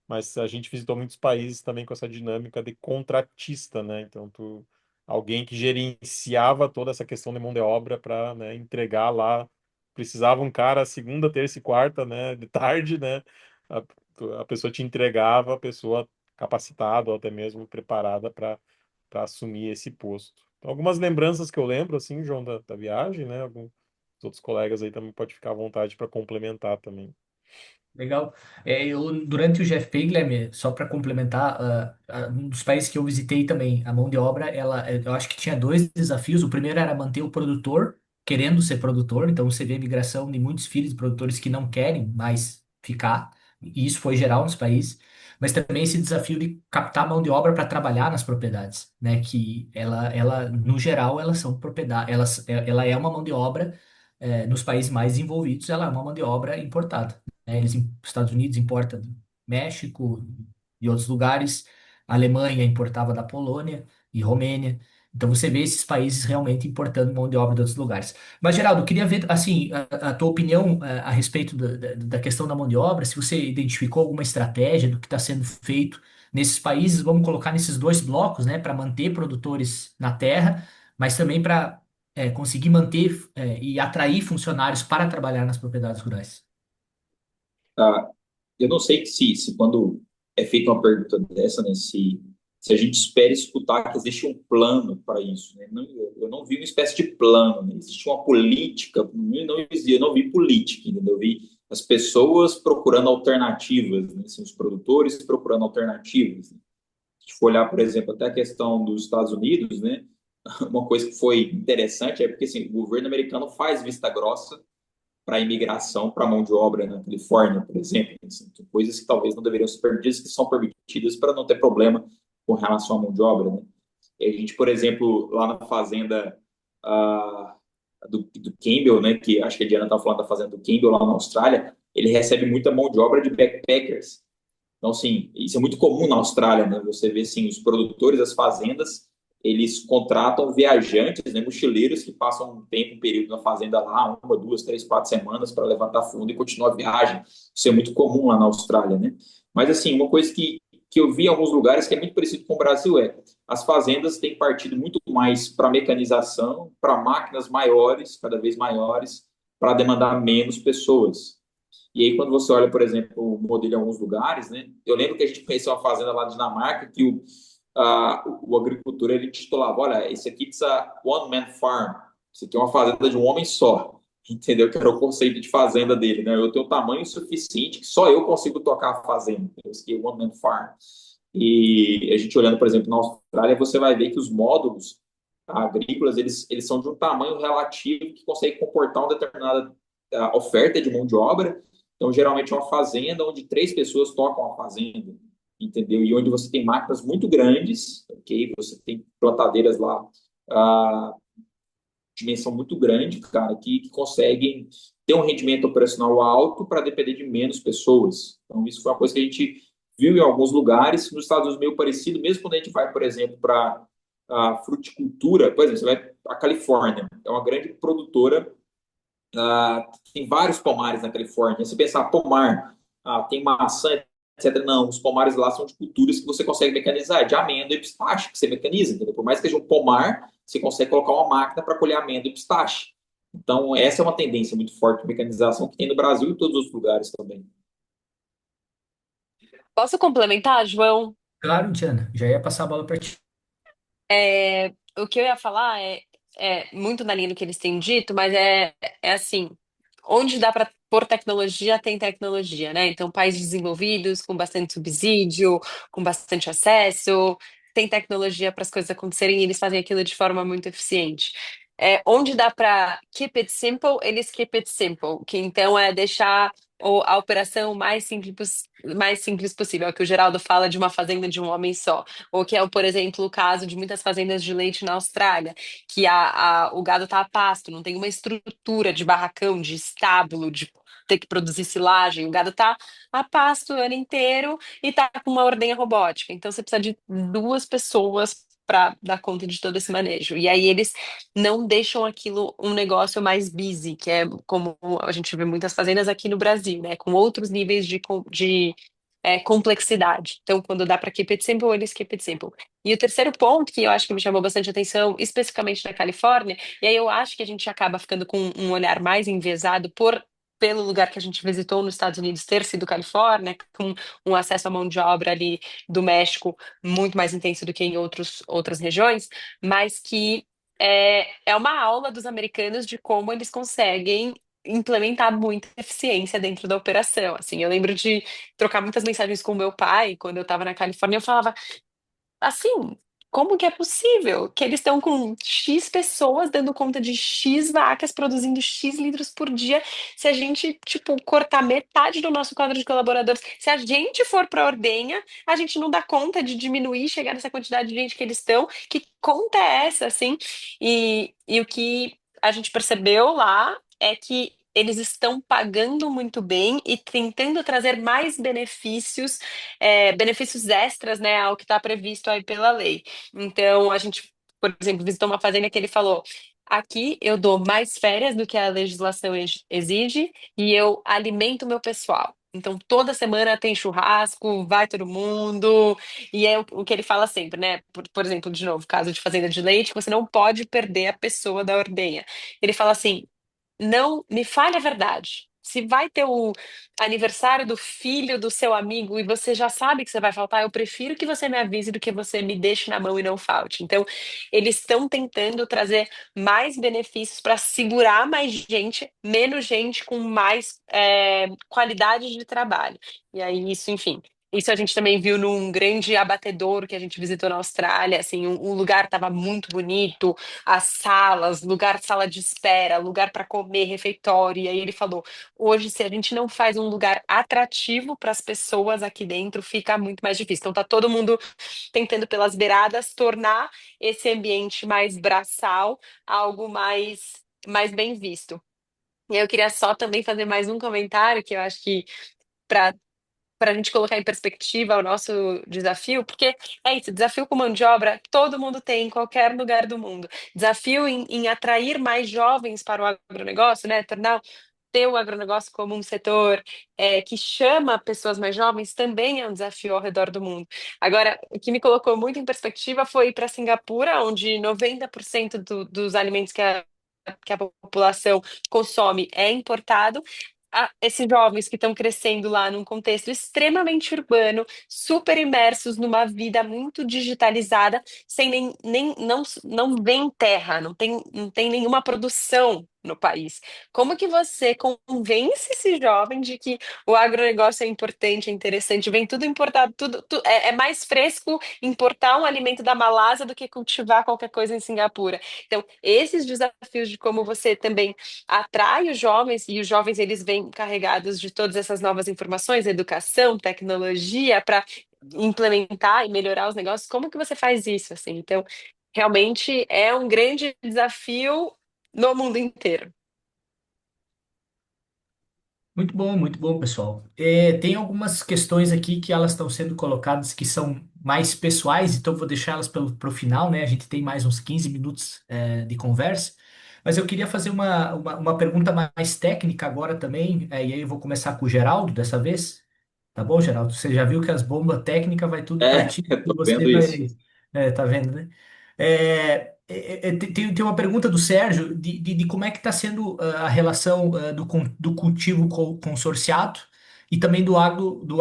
mas a gente visitou muitos países também com essa dinâmica de contratista, né? Então, alguém que gerenciava toda essa questão de mão de obra para, né, entregar lá. Precisava um cara segunda, terça e quarta, né, de tarde, né? A, a pessoa te entregava, a pessoa capacitada ou até mesmo preparada para assumir esse posto. Então, algumas lembranças que eu lembro, assim, João, da viagem, né? Alguns outros colegas aí também pode ficar à vontade para complementar também. Legal. Durante o GFP, Guilherme, só para complementar, um dos países que eu visitei também, a mão de obra, eu acho que tinha dois desafios. O primeiro era manter o produtor querendo ser produtor, então você vê a migração de muitos filhos de produtores que não querem mais ficar, e isso foi geral nos países, mas também esse desafio de captar mão de obra para trabalhar nas propriedades, né? Que no geral, elas são propriedade, ela é uma mão de obra, nos países mais desenvolvidos, ela é uma mão de obra importada, né? Os Estados Unidos importa do México e outros lugares. A Alemanha importava da Polônia e Romênia. Então você vê esses países realmente importando mão de obra de outros lugares. Mas, Geraldo, eu queria ver assim a tua opinião a respeito da questão da mão de obra, se você identificou alguma estratégia do que está sendo feito nesses países, vamos colocar nesses dois blocos, né, para manter produtores na terra, mas também para conseguir manter e atrair funcionários para trabalhar nas propriedades rurais. Tá? Eu não sei se quando é feita uma pergunta dessa, né, se a gente espera escutar que existe um plano para isso, né? Não, eu não vi uma espécie de plano, né? Existe uma política, eu não vi política, entendeu? Eu vi as pessoas procurando alternativas, né? Assim, os produtores procurando alternativas, né? Se a gente for olhar, por exemplo, até a questão dos Estados Unidos, né? Uma coisa que foi interessante é porque assim, o governo americano faz vista grossa para a imigração, para a mão de obra na Califórnia, por exemplo. Assim, coisas que talvez não deveriam ser permitidas, que são permitidas para não ter problema com relação à mão de obra. Né? E a gente, por exemplo, lá na fazenda do Campbell, né, que acho que a Diana estava falando da fazenda do Campbell lá na Austrália, ele recebe muita mão de obra de backpackers. Então, assim, isso é muito comum na Austrália, né? Você vê, assim, os produtores, as fazendas, eles contratam viajantes, né, mochileiros que passam um tempo, um período na fazenda lá, uma, duas, três, 4 semanas para levantar fundo e continuar a viagem. Isso é muito comum lá na Austrália, né? Mas, assim, uma coisa que eu vi em alguns lugares que é muito parecido com o Brasil as fazendas têm partido muito mais para mecanização, para máquinas maiores, cada vez maiores, para demandar menos pessoas. E aí, quando você olha, por exemplo, o modelo em alguns lugares, né? Eu lembro que a gente conheceu uma fazenda lá na Dinamarca que o agricultor ele titulava: olha, esse aqui é a one man farm. Isso aqui é uma fazenda de um homem só. Entendeu? Que era o conceito de fazenda dele, né? Eu tenho tamanho suficiente que só eu consigo tocar a fazenda. Isso aqui é one man farm. E a gente olhando, por exemplo, na Austrália, você vai ver que os módulos agrícolas eles são de um tamanho relativo que consegue comportar uma determinada oferta de mão de obra. Então, geralmente é uma fazenda onde 3 pessoas tocam a fazenda, entendeu? E onde você tem máquinas muito grandes, ok? Você tem plantadeiras lá, dimensão muito grande, cara, que conseguem ter um rendimento operacional alto para depender de menos pessoas. Então, isso foi uma coisa que a gente viu em alguns lugares, nos Estados Unidos meio parecido, mesmo quando a gente vai, por exemplo, para a fruticultura, por exemplo, você vai a Califórnia, é uma grande produtora, tem vários pomares na Califórnia. Se pensar pomar, tem maçã, etc. Não, os pomares lá são de culturas que você consegue mecanizar, de amêndoa e pistache, que você mecaniza, entendeu? Por mais que seja um pomar, você consegue colocar uma máquina para colher amêndoa e pistache. Então, essa é uma tendência muito forte de mecanização que tem no Brasil e em todos os lugares também. Posso complementar, João? Claro, Tiana, já ia passar a bola para ti. O que eu ia falar é muito na linha do que eles têm dito, mas é assim, onde dá para pôr tecnologia, tem tecnologia, né? Então, países desenvolvidos, com bastante subsídio, com bastante acesso, tem tecnologia para as coisas acontecerem e eles fazem aquilo de forma muito eficiente. Onde dá para keep it simple, eles keep it simple, que então é deixar a operação mais simples possível, é o que o Geraldo fala de uma fazenda de um homem só. Ou que é, por exemplo, o caso de muitas fazendas de leite na Austrália, que o gado está a pasto, não tem uma estrutura de barracão, de estábulo, de ter que produzir silagem. O gado está a pasto o ano inteiro e está com uma ordenha robótica. Então você precisa de 2 pessoas para dar conta de todo esse manejo. E aí eles não deixam aquilo um negócio mais busy, que é como a gente vê muitas fazendas aqui no Brasil, né? Com outros níveis de complexidade. Então, quando dá para keep it simple, eles keep it simple. E o terceiro ponto, que eu acho que me chamou bastante atenção, especificamente na Califórnia, e aí eu acho que a gente acaba ficando com um olhar mais enviesado pelo lugar que a gente visitou nos Estados Unidos ter sido Califórnia, com um acesso à mão de obra ali do México muito mais intenso do que em outras regiões, mas que é uma aula dos americanos de como eles conseguem implementar muita eficiência dentro da operação. Assim, eu lembro de trocar muitas mensagens com o meu pai quando eu estava na Califórnia. Eu falava assim, como que é possível que eles estão com X pessoas dando conta de X vacas, produzindo X litros por dia, se a gente, tipo, cortar metade do nosso quadro de colaboradores, se a gente for para a ordenha, a gente não dá conta de diminuir, chegar nessa quantidade de gente que eles estão, que conta é essa, assim? E o que a gente percebeu lá é que eles estão pagando muito bem e tentando trazer mais benefícios, benefícios extras, né, ao que está previsto aí pela lei. Então, a gente, por exemplo, visitou uma fazenda que ele falou: aqui eu dou mais férias do que a legislação exige e eu alimento o meu pessoal. Então, toda semana tem churrasco, vai todo mundo, e é o que ele fala sempre, né? Por exemplo, de novo, caso de fazenda de leite, você não pode perder a pessoa da ordenha. Ele fala assim: não me fale a verdade. Se vai ter o aniversário do filho do seu amigo e você já sabe que você vai faltar, eu prefiro que você me avise do que você me deixe na mão e não falte. Então, eles estão tentando trazer mais benefícios para segurar mais gente, menos gente com mais qualidade de trabalho. E aí, isso, enfim. Isso a gente também viu num grande abatedouro que a gente visitou na Austrália. Assim, o lugar estava muito bonito, as salas, lugar, sala de espera, lugar para comer, refeitório. E aí ele falou: hoje, se a gente não faz um lugar atrativo para as pessoas aqui dentro, fica muito mais difícil. Então, tá todo mundo tentando pelas beiradas tornar esse ambiente mais braçal algo mais bem visto. E eu queria só também fazer mais um comentário que eu acho que para a gente colocar em perspectiva o nosso desafio, porque é isso, desafio com mão de obra todo mundo tem em qualquer lugar do mundo. Desafio em atrair mais jovens para o agronegócio, né? Ter o agronegócio como um setor que chama pessoas mais jovens também é um desafio ao redor do mundo. Agora, o que me colocou muito em perspectiva foi ir para Singapura, onde 90% dos alimentos que a população consome é importado. Esses jovens que estão crescendo lá num contexto extremamente urbano, super imersos numa vida muito digitalizada, sem não vem terra, não tem nenhuma produção no país. Como que você convence esse jovem de que o agronegócio é importante, é interessante? Vem tudo importado, é mais fresco importar um alimento da Malásia do que cultivar qualquer coisa em Singapura. Então, esses desafios de como você também atrai os jovens, e os jovens eles vêm carregados de todas essas novas informações, educação, tecnologia, para implementar e melhorar os negócios. Como que você faz isso, assim? Então, realmente é um grande desafio no mundo inteiro. Muito bom, pessoal. Tem algumas questões aqui que elas estão sendo colocadas que são mais pessoais, então eu vou deixá-las para o final, né? A gente tem mais uns 15 minutos, de conversa, mas eu queria fazer uma pergunta mais técnica agora também, e aí eu vou começar com o Geraldo dessa vez. Tá bom, Geraldo? Você já viu que as bombas técnicas vai tudo para ti Eu e tô você vendo isso. vai. Tá vendo, né? Tem uma pergunta do Sérgio de como é que está sendo a relação do cultivo consorciado e também do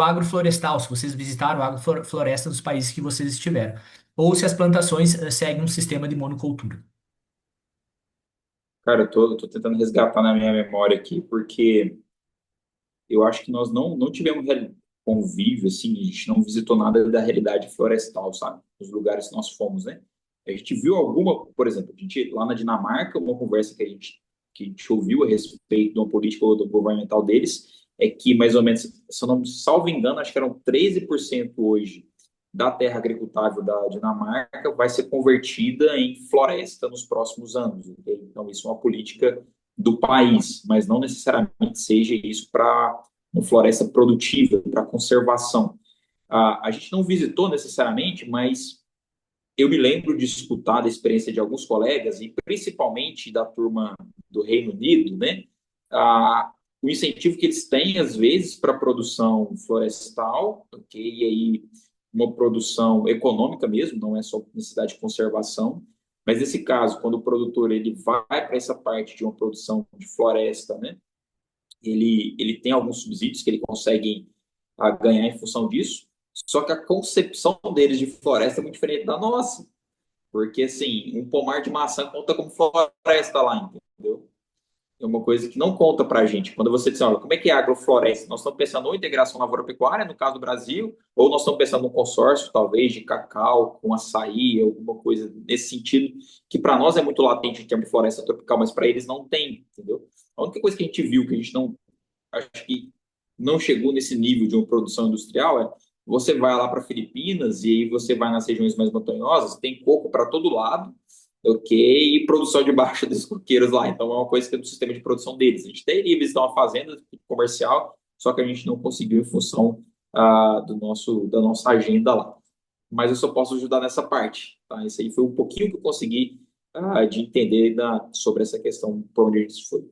agroflorestal, se vocês visitaram a agrofloresta dos países que vocês estiveram, ou se as plantações seguem um sistema de monocultura. Cara, eu tô tentando resgatar na minha memória aqui, porque eu acho que nós não tivemos convívio, assim, a gente não visitou nada da realidade florestal, sabe? Nos lugares que nós fomos, né? A gente viu alguma, por exemplo, a gente lá na Dinamarca, uma conversa que a gente ouviu a respeito de uma política governamental deles, é que mais ou menos, se eu não salvo engano, acho que eram 13% hoje da terra agricultável da Dinamarca vai ser convertida em floresta nos próximos anos. Okay? Então, isso é uma política do país, mas não necessariamente seja isso para uma floresta produtiva, para conservação. A gente não visitou necessariamente, mas eu me lembro de escutar da experiência de alguns colegas, e principalmente da turma do Reino Unido, né? O incentivo que eles têm, às vezes, para a produção florestal, ok? E aí uma produção econômica mesmo, não é só necessidade de conservação, mas nesse caso, quando o produtor ele vai para essa parte de uma produção de floresta, né? Ele tem alguns subsídios que ele consegue ganhar em função disso, só que a concepção deles de floresta é muito diferente da nossa, porque assim, um pomar de maçã conta como floresta lá, entendeu? é uma coisa que não conta para a gente. Quando você diz, olha, como é que é a agrofloresta? Nós estamos pensando ou em integração lavoura-pecuária, no caso do Brasil, ou nós estamos pensando num consórcio, talvez, de cacau com açaí, alguma coisa nesse sentido, que para nós é muito latente em termos de floresta tropical, mas para eles não tem, entendeu? A única coisa que a gente viu, que a gente não, acho que não chegou nesse nível de uma produção industrial, é você vai lá para Filipinas e aí você vai nas regiões mais montanhosas, tem coco para todo lado, ok? E produção de baixa dos coqueiros lá. Então é uma coisa que é do sistema de produção deles. A gente teria visitar uma fazenda comercial, só que a gente não conseguiu em função da nossa agenda lá. Mas eu só posso ajudar nessa parte, tá? Isso aí foi um pouquinho que eu consegui de entender sobre essa questão por onde a gente foi.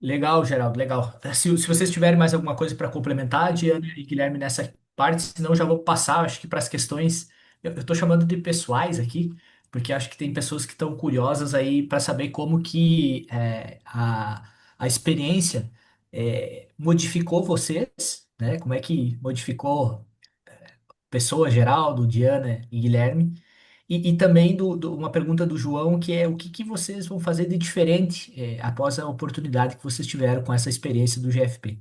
Legal, Geraldo, legal. Se vocês tiverem mais alguma coisa para complementar, Diana e Guilherme, nessa parte, senão eu já vou passar, acho que para as questões. Eu estou chamando de pessoais aqui, porque acho que tem pessoas que estão curiosas aí para saber como que a experiência modificou vocês, né? Como é que modificou pessoa, Geraldo, Diana e Guilherme. E também uma pergunta do João, que é o que vocês vão fazer de diferente após a oportunidade que vocês tiveram com essa experiência do GFP.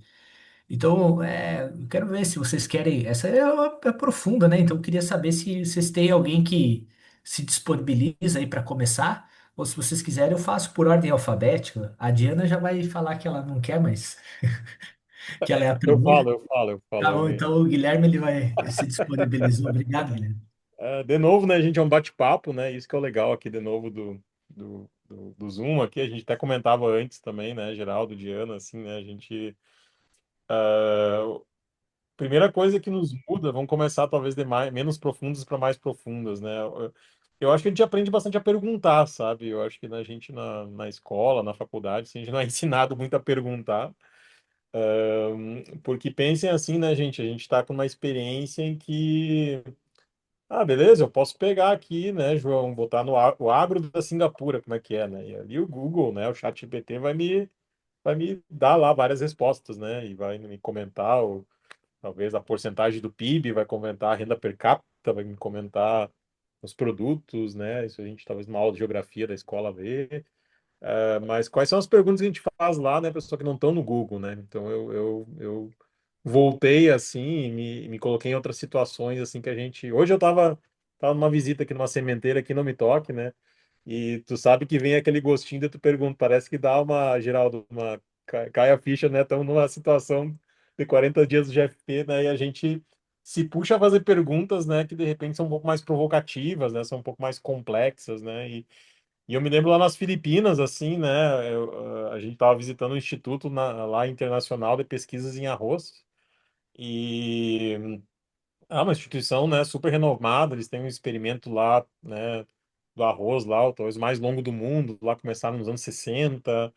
Então, eu quero ver se vocês querem. Essa é profunda, né? Então, eu queria saber se vocês têm alguém que se disponibiliza aí para começar, ou se vocês quiserem, eu faço por ordem alfabética. A Diana já vai falar que ela não quer mais, que ela é a Eu primeira. falo, eu falo, eu falo. Tá bom, então o Guilherme ele se disponibilizou. Obrigado, Guilherme. De novo, né, a gente é um bate-papo, né? Isso que é o legal aqui de novo do Zoom aqui. A gente até comentava antes também, né, Geraldo, Diana, assim, né? A gente. Primeira coisa que nos muda, vamos começar talvez de menos profundas para mais profundas, né? Eu acho que a gente aprende bastante a perguntar, sabe? Eu acho que a gente na escola, na faculdade, assim, a gente não é ensinado muito a perguntar. Porque pensem assim, né, gente? A gente está com uma experiência em que beleza, eu posso pegar aqui, né, João, botar o agro da Singapura, como é que é, né? E ali o Google, né, o ChatGPT vai me dar lá várias respostas, né? E vai me comentar, talvez a porcentagem do PIB, vai comentar a renda per capita, vai me comentar os produtos, né? Isso a gente talvez numa aula de geografia da escola vê. Mas quais são as perguntas que a gente faz lá, né, pessoal, que não estão no Google, né? Então eu voltei assim e me coloquei em outras situações assim que a gente. Hoje eu tava numa visita aqui numa sementeira aqui no Me Toque, né? E tu sabe que vem aquele gostinho de tu pergunta, parece que dá uma, Geraldo, cai a ficha, né? Estamos numa situação de 40 dias do GFP, né? E a gente se puxa a fazer perguntas, né, que de repente são um pouco mais provocativas, né? São um pouco mais complexas, né? E eu me lembro lá nas Filipinas, assim, né? A gente estava visitando um instituto lá internacional de pesquisas em arroz. E uma instituição, né, super renomada. Eles têm um experimento lá, né, do arroz lá, talvez o mais longo do mundo. Lá começaram nos anos 60.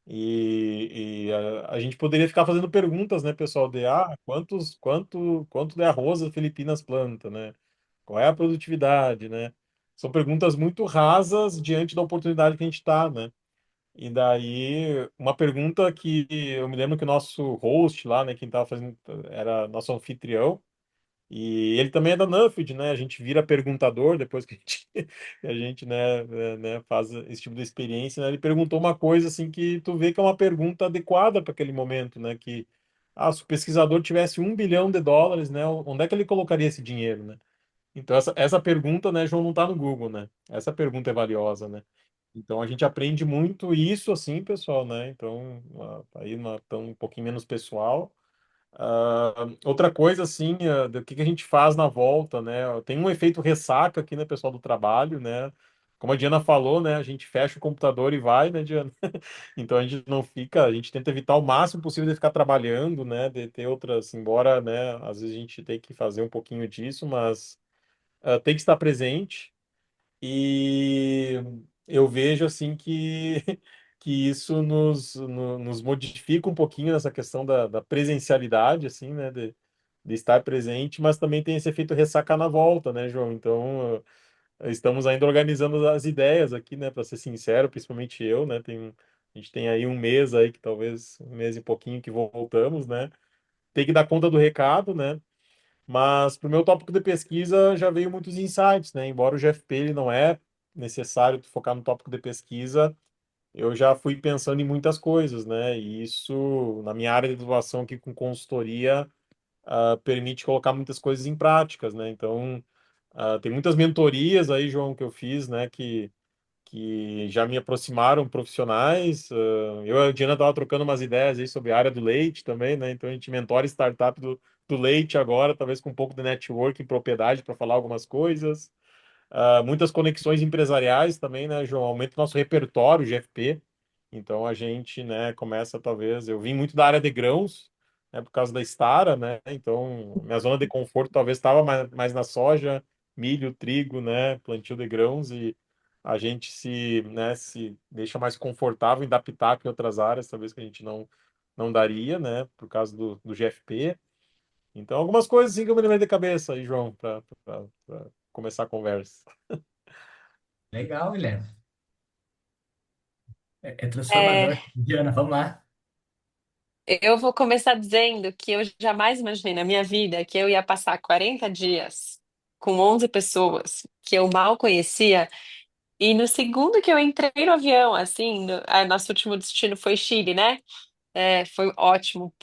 E a gente poderia ficar fazendo perguntas, né, pessoal, de quanto de arroz as Filipinas planta, né? Qual é a produtividade, né? São perguntas muito rasas diante da oportunidade que a gente está, né? E daí, uma pergunta que eu me lembro que o nosso host lá, né, quem estava fazendo, era nosso anfitrião, e ele também é da Nuffield, né? A gente vira perguntador depois que a gente, né, faz esse tipo de experiência, né? Ele perguntou uma coisa assim que tu vê que é uma pergunta adequada para aquele momento, né? Que, se o pesquisador tivesse US$ 1 bilhão, né? Onde é que ele colocaria esse dinheiro, né? Então, essa pergunta, né, João, não está no Google, né? Essa pergunta é valiosa, né? Então, a gente aprende muito isso, assim, pessoal, né? Então, aí tão um pouquinho menos pessoal. Outra coisa, assim, do que a gente faz na volta, né? Tem um efeito ressaca aqui, né, pessoal do trabalho, né? Como a Diana falou, né? A gente fecha o computador e vai, né, Diana? Então, a gente não fica, a gente tenta evitar o máximo possível de ficar trabalhando, né? De ter outras, embora, né, às vezes a gente tem que fazer um pouquinho disso, mas tem que estar presente e eu vejo assim que, que isso nos modifica um pouquinho nessa questão da presencialidade, assim, né, de estar presente, mas também tem esse efeito ressaca na volta, né, João? Então, estamos ainda organizando as ideias aqui, né, para ser sincero, principalmente eu, né, a gente tem aí um mês aí, que talvez um mês e pouquinho que voltamos, né, tem que dar conta do recado, né, mas para o meu tópico de pesquisa já veio muitos insights, né? Embora o GFP ele não é necessário tu focar no tópico de pesquisa, eu já fui pensando em muitas coisas, né? E isso, na minha área de atuação aqui com consultoria, permite colocar muitas coisas em práticas, né? Então, tem muitas mentorias aí, João, que eu fiz, né? Que já me aproximaram profissionais. Eu e a Diana estava trocando umas ideias aí sobre a área do leite também, né? Então, a gente mentora startup do leite agora, talvez com um pouco de network e propriedade para falar algumas coisas. Muitas conexões empresariais também, né, João? Aumenta o nosso repertório GFP. Então a gente, né, começa talvez. Eu vim muito da área de grãos, né, por causa da Stara, né? Então minha zona de conforto talvez estava mais na soja, milho, trigo, né, plantio de grãos e a gente se deixa mais confortável em dar pitaco em outras áreas, talvez que a gente não daria, né, por causa do GFP. Então algumas coisas assim que eu me lembrei de cabeça aí, João, para começar a conversa. Legal, Guilherme. É É, transformador. Diana, vamos lá. eu vou começar dizendo que eu jamais imaginei na minha vida que eu ia passar 40 dias com 11 pessoas que eu mal conhecia. E no segundo que eu entrei no avião, assim, nosso último destino foi Chile, né? Foi ótimo,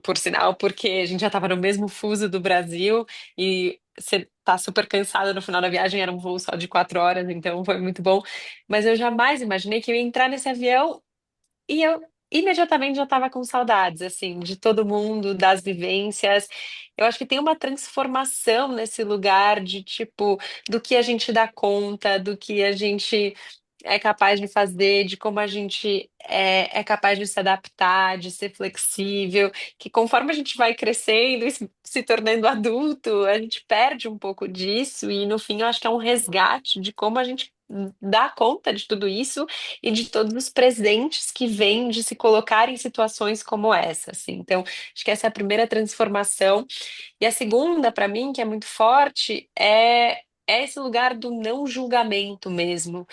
por sinal, porque a gente já estava no mesmo fuso do Brasil e você tá super cansado no final da viagem, era um voo só de 4 horas, então foi muito bom. Mas eu jamais imaginei que eu ia entrar nesse avião e eu imediatamente já estava com saudades, assim, de todo mundo, das vivências. Eu acho que tem uma transformação nesse lugar de tipo, do que a gente dá conta, do que a gente é capaz de fazer, de como a gente é capaz de se adaptar, de ser flexível, que conforme a gente vai crescendo e se tornando adulto, a gente perde um pouco disso, e no fim eu acho que é um resgate de como a gente dá conta de tudo isso e de todos os presentes que vêm de se colocar em situações como essa, assim. Então, acho que essa é a primeira transformação. E a segunda, para mim, que é muito forte, é esse lugar do não julgamento mesmo.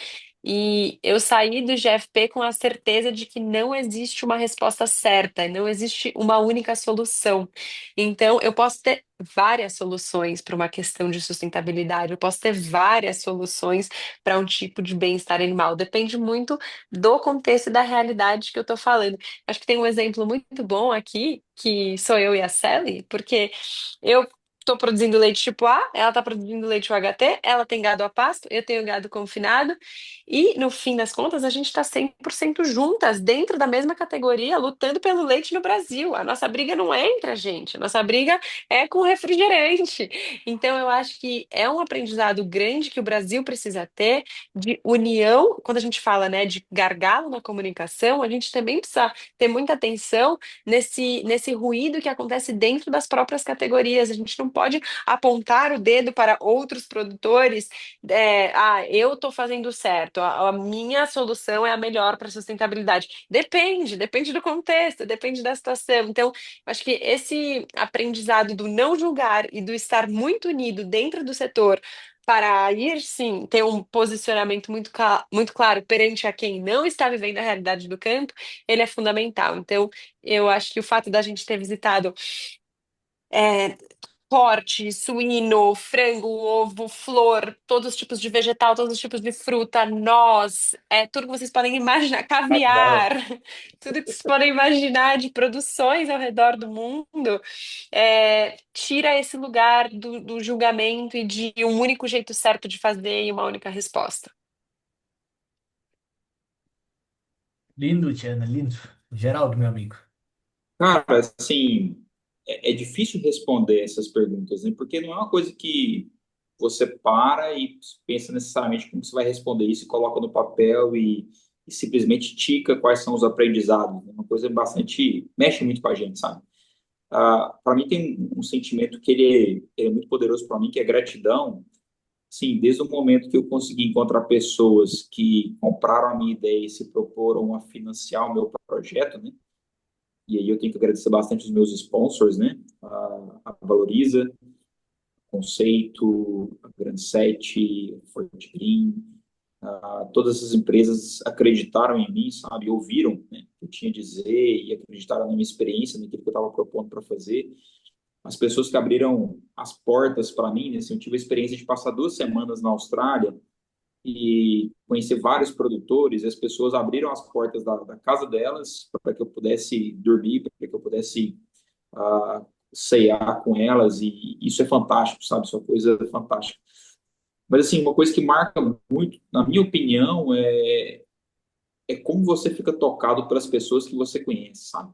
E eu saí do GFP com a certeza de que não existe uma resposta certa, não existe uma única solução. Então, eu posso ter várias soluções para uma questão de sustentabilidade, eu posso ter várias soluções para um tipo de bem-estar animal. Depende muito do contexto e da realidade que eu estou falando. Acho que tem um exemplo muito bom aqui, que sou eu e a Sally, porque eu estou produzindo leite tipo A, ela está produzindo leite UHT, ela tem gado a pasto, eu tenho gado confinado, e no fim das contas a gente está 100% juntas, dentro da mesma categoria, lutando pelo leite no Brasil. A nossa briga não é entre a gente, a nossa briga é com refrigerante. Então eu acho que é um aprendizado grande que o Brasil precisa ter de união, quando a gente fala, né, de gargalo na comunicação, a gente também precisa ter muita atenção nesse ruído que acontece dentro das próprias categorias. A gente não pode apontar o dedo para outros produtores. Eu estou fazendo certo, a minha solução é a melhor para a sustentabilidade. Depende do contexto, depende da situação. Então, acho que esse aprendizado do não julgar e do estar muito unido dentro do setor para ir, sim, ter um posicionamento muito claro perante a quem não está vivendo a realidade do campo, ele é fundamental. Então, eu acho que o fato da gente ter visitado é, corte, suíno, frango, ovo, flor, todos os tipos de vegetal, todos os tipos de fruta, noz, tudo que vocês podem imaginar, Adoro. caviar, tudo que vocês podem imaginar de produções ao redor do mundo, tira esse lugar do julgamento e de um único jeito certo de fazer e uma única resposta. Lindo, Diana, lindo. Geraldo, meu amigo. Cara, assim, é difícil responder essas perguntas, né? Porque não é uma coisa que você para e pensa necessariamente como você vai responder isso, e coloca no papel e simplesmente tica quais são os aprendizados. É uma coisa bastante, mexe muito com a gente, sabe? Para mim tem um sentimento que ele é muito poderoso para mim, que é gratidão. Sim, desde o momento que eu consegui encontrar pessoas que compraram a minha ideia e se proporam a financiar o meu projeto, né? E aí eu tenho que agradecer bastante os meus sponsors, né? A Valoriza, Conceito, a Grand Set, a Forte Green, todas essas empresas acreditaram em mim, sabe? Ouviram, né, o que eu tinha a dizer e acreditaram na minha experiência, naquilo que eu estava propondo para fazer. As pessoas que abriram as portas para mim, né? Assim, eu tive a experiência de passar 2 semanas na Austrália e conhecer vários produtores. As pessoas abriram as portas da casa delas para que eu pudesse dormir, para que eu pudesse ceiar com elas, e isso é fantástico, sabe? Isso é uma coisa fantástica. Mas, assim, uma coisa que marca muito, na minha opinião, é como você fica tocado pelas pessoas que você conhece, sabe?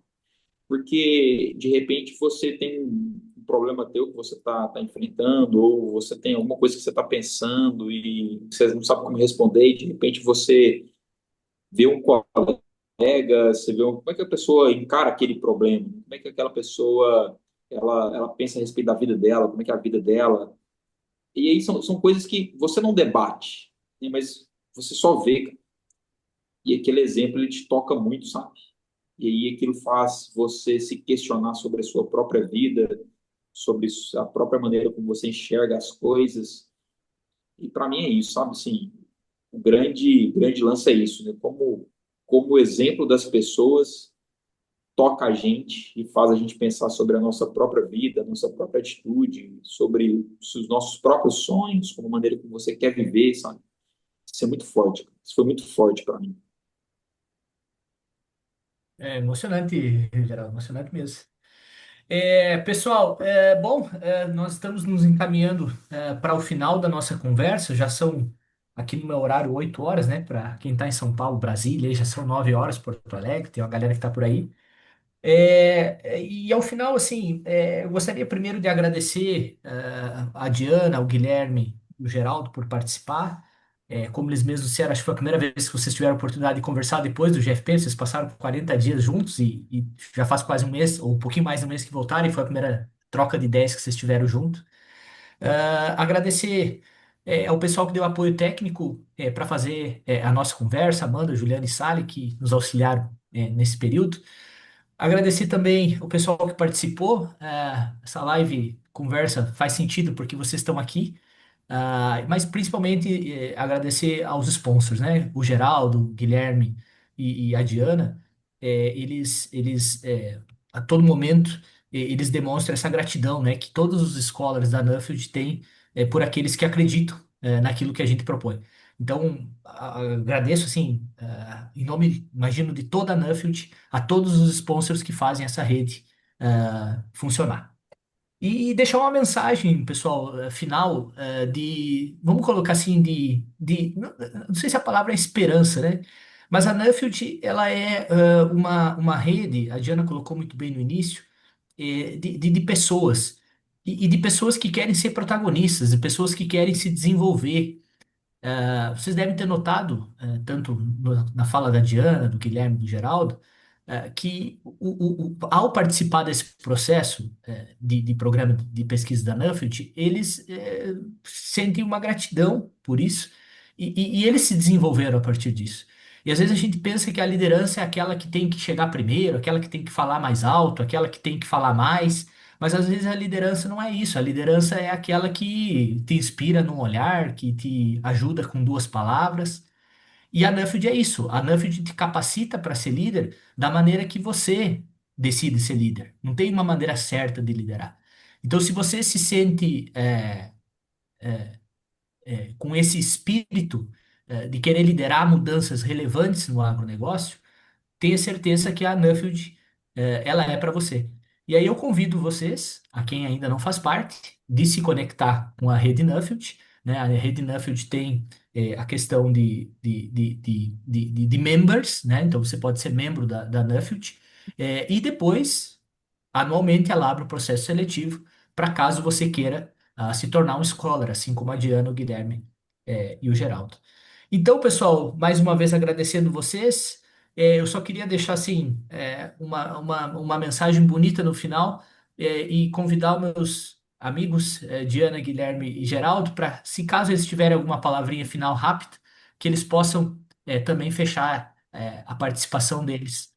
Porque, de repente, você tem um problema teu que você está enfrentando, ou você tem alguma coisa que você está pensando e você não sabe como responder, e de repente você vê um colega, você vê como é que a pessoa encara aquele problema, como é que aquela pessoa ela pensa a respeito da vida dela, como é que é a vida dela. E aí são coisas que você não debate, né, mas você só vê, cara. E aquele exemplo ele te toca muito, sabe? E aí aquilo faz você se questionar sobre a sua própria vida, sobre a própria maneira como você enxerga as coisas. E para mim é isso, sabe? Assim, o grande lance é isso, né? Como o exemplo das pessoas toca a gente e faz a gente pensar sobre a nossa própria vida, a nossa própria atitude, sobre os nossos próprios sonhos, como a maneira como você quer viver, sabe? Isso é muito forte. Isso foi muito forte para mim. É emocionante, Geraldo, emocionante mesmo. Pessoal, bom, nós estamos nos encaminhando para o final da nossa conversa. Já são, aqui no meu horário, 8 horas, né? Para quem está em São Paulo, Brasília, aí já são 9 horas, Porto Alegre, tem uma galera que está por aí. E ao final, assim, eu gostaria primeiro de agradecer a Diana, o Guilherme e o Geraldo por participar. Como eles mesmos disseram, acho que foi a primeira vez que vocês tiveram a oportunidade de conversar depois do GFP. Vocês passaram 40 dias juntos e já faz quase um mês, ou um pouquinho mais de um mês que voltaram, e foi a primeira troca de ideias que vocês tiveram junto. Agradecer ao pessoal que deu apoio técnico para fazer a nossa conversa, Amanda, Juliana e Sally, que nos auxiliaram nesse período. Agradecer também o pessoal que participou. Essa live conversa faz sentido porque vocês estão aqui. Mas principalmente agradecer aos sponsors, né? O Geraldo, o Guilherme e a Diana. Eles a todo momento eles demonstram essa gratidão, né? Que todos os scholars da Nuffield têm por aqueles que acreditam naquilo que a gente propõe. Então, agradeço, assim, em nome, imagino, de toda a Nuffield, a todos os sponsors que fazem essa rede funcionar. E deixar uma mensagem, pessoal, final, vamos colocar assim, não sei se a palavra é esperança, né? Mas a Nuffield, ela é uma rede, a Diana colocou muito bem no início, de pessoas, e de pessoas que querem ser protagonistas, de pessoas que querem se desenvolver. Vocês devem ter notado, tanto na fala da Diana, do Guilherme, do Geraldo, que ao participar desse processo de programa de pesquisa da Nuffield, eles sentem uma gratidão por isso e eles se desenvolveram a partir disso. E às vezes a gente pensa que a liderança é aquela que tem que chegar primeiro, aquela que tem que falar mais alto, aquela que tem que falar mais. Mas às vezes a liderança não é isso. A liderança é aquela que te inspira num olhar, que te ajuda com duas palavras. E a Nuffield é isso. A Nuffield te capacita para ser líder da maneira que você decide ser líder. Não tem uma maneira certa de liderar. Então, se você se sente com esse espírito de querer liderar mudanças relevantes no agronegócio, tenha certeza que a Nuffield, ela é para você. E aí eu convido vocês, a quem ainda não faz parte, de se conectar com a rede Nuffield, né? A rede Nuffield tem a questão de members, né? Então você pode ser membro da Nuffield, e depois, anualmente, ela abre o processo seletivo para caso você queira se tornar um scholar, assim como a Diana, o Guilherme, e o Geraldo. Então, pessoal, mais uma vez agradecendo vocês. Eu só queria deixar assim uma mensagem bonita no final e convidar os meus amigos Diana, Guilherme e Geraldo para, se caso eles tiverem alguma palavrinha final rápida, que eles possam também fechar a participação deles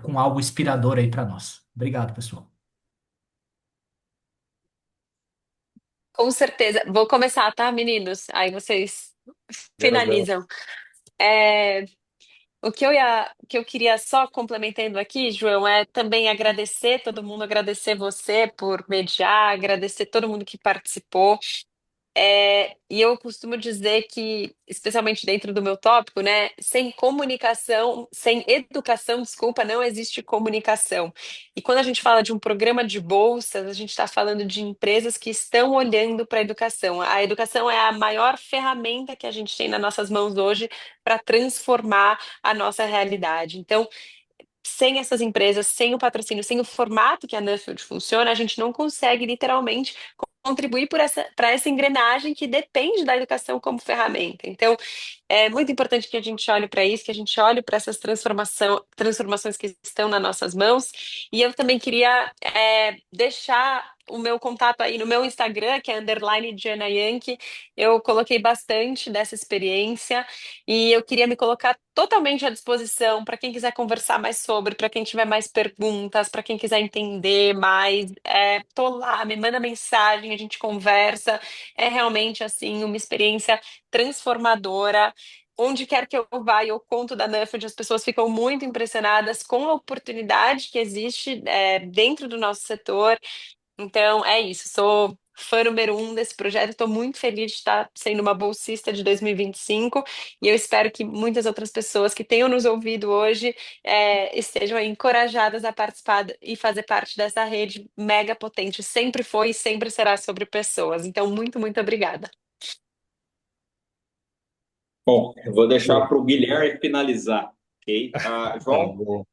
com algo inspirador aí para nós. Obrigado, pessoal. Com certeza. Vou começar, tá, meninos? Aí vocês Primeiras damas. finalizam. É, o que eu queria só complementando aqui, João, é também agradecer todo mundo, agradecer você por mediar, agradecer todo mundo que participou. E eu costumo dizer que, especialmente dentro do meu tópico, né, sem comunicação, sem educação, desculpa, não existe comunicação. E quando a gente fala de um programa de bolsas, a gente está falando de empresas que estão olhando para a educação. A educação é a maior ferramenta que a gente tem nas nossas mãos hoje para transformar a nossa realidade. Então, sem essas empresas, sem o patrocínio, sem o formato que a Nuffield funciona, a gente não consegue literalmente contribuir para essa engrenagem que depende da educação como ferramenta. Então, é muito importante que a gente olhe para isso, que a gente olhe para essas transformações que estão nas nossas mãos. E eu também queria deixar o meu contato aí no meu Instagram, que é underline Diana Yankee. Eu coloquei bastante dessa experiência e eu queria me colocar totalmente à disposição para quem quiser conversar mais sobre, para quem tiver mais perguntas, para quem quiser entender mais. Tô lá, me manda mensagem, a gente conversa. É realmente assim uma experiência transformadora. Onde quer que eu vá, eu conto da Nuffield, as pessoas ficam muito impressionadas com a oportunidade que existe dentro do nosso setor. Então, é isso. Sou fã número um desse projeto. Estou muito feliz de estar sendo uma bolsista de 2025 e 25 e eu espero que muitas outras pessoas que tenham nos ouvido hoje estejam aí encorajadas a participar e fazer parte dessa rede mega potente. Sempre foi e sempre será sobre pessoas. Então, muito, muito obrigada. Bom, eu vou deixar Bom, para o Guilherme finalizar, ok? tá João, bom.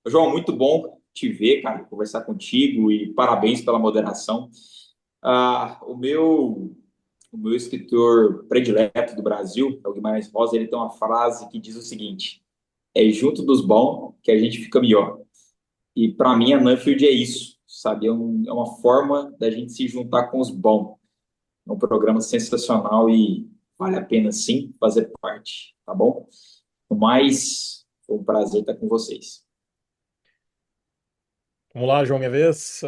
João, muito bom te ver, cara, conversar contigo e parabéns pela moderação. O meu escritor predileto do Brasil, é o Guimarães Rosa, ele tem uma frase que diz o seguinte: é junto dos bons que a gente fica melhor. E para mim a Nuffield é isso, sabe? É uma forma da gente se juntar com os bons. É um programa sensacional e vale a pena sim fazer parte, tá bom? No mais, foi um prazer estar com vocês. Vamos lá, João, minha vez.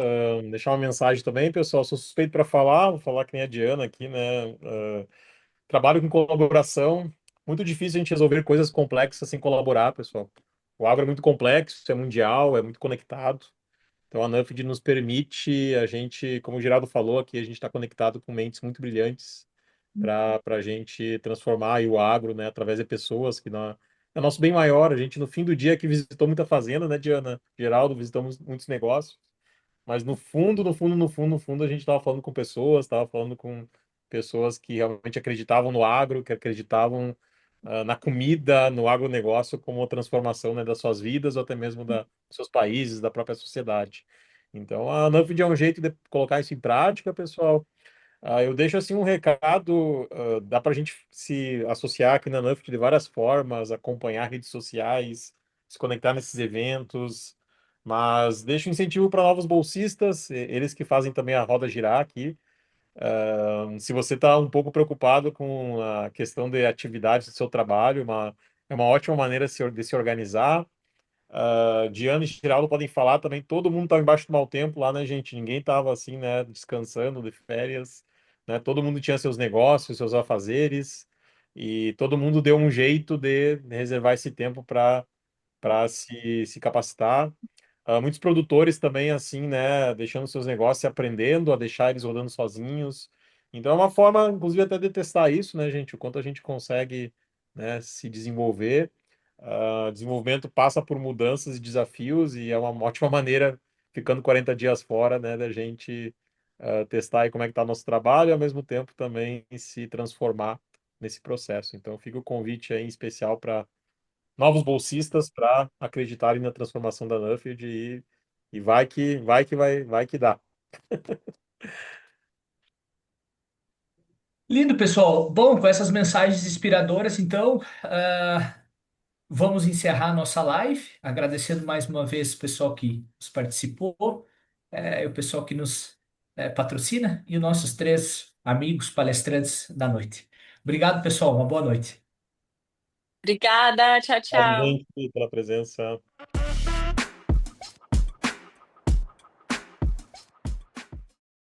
Deixar uma mensagem também, pessoal. Sou suspeito para falar, vou falar que nem a Diana aqui, né? Trabalho com colaboração. Muito difícil a gente resolver coisas complexas sem colaborar, pessoal. O agro é muito complexo, é mundial, é muito conectado. Então a Nuffield nos permite, a gente, como o Geraldo falou aqui, a gente está conectado com mentes muito brilhantes para a gente transformar aí o agro, né, através de pessoas que é nosso bem maior. A gente, no fim do dia, que visitou muita fazenda, né, Diana? Geraldo, visitamos muitos negócios. Mas no fundo, no fundo, no fundo, no fundo, a gente estava falando com pessoas, estava falando com pessoas que realmente acreditavam no agro, que acreditavam na comida, no agronegócio como transformação, né, das suas vidas ou até mesmo dos seus países, da própria sociedade. Então, a Nuffield é um jeito de colocar isso em prática, pessoal. Eu deixo assim um recado, dá para a gente se associar aqui na Nuffield de várias formas, acompanhar redes sociais, se conectar nesses eventos, mas deixo um incentivo para novos bolsistas, eles que fazem também a roda girar aqui. Se você está um pouco preocupado com a questão de atividades do seu trabalho, é uma ótima maneira de se organizar. Diana e Geraldo podem falar também, todo mundo estava embaixo do mau tempo lá, né, gente? Ninguém estava assim, né, descansando de férias, né? Todo mundo tinha seus negócios, seus afazeres, e todo mundo deu um jeito de reservar esse tempo para se capacitar. Muitos produtores também, assim, né, deixando seus negócios e aprendendo a deixar eles rodando sozinhos. Então é uma forma, inclusive, até de testar isso, né, gente? O quanto a gente consegue, né, se desenvolver. Desenvolvimento passa por mudanças e desafios e é uma ótima maneira, ficando 40 dias fora, né, da gente testar aí como é que está nosso trabalho e ao mesmo tempo também se transformar nesse processo. Então fica o convite aí em especial para novos bolsistas para acreditarem na transformação da Nuffield e vai que dá. Lindo, pessoal. Bom, com essas mensagens inspiradoras, então, vamos encerrar nossa live, agradecendo mais uma vez o pessoal que nos participou, o pessoal que nos patrocina e os nossos três amigos palestrantes da noite. Obrigado, pessoal. Uma boa noite. Obrigada, tchau, Obrigado, tchau. gente, pela presença.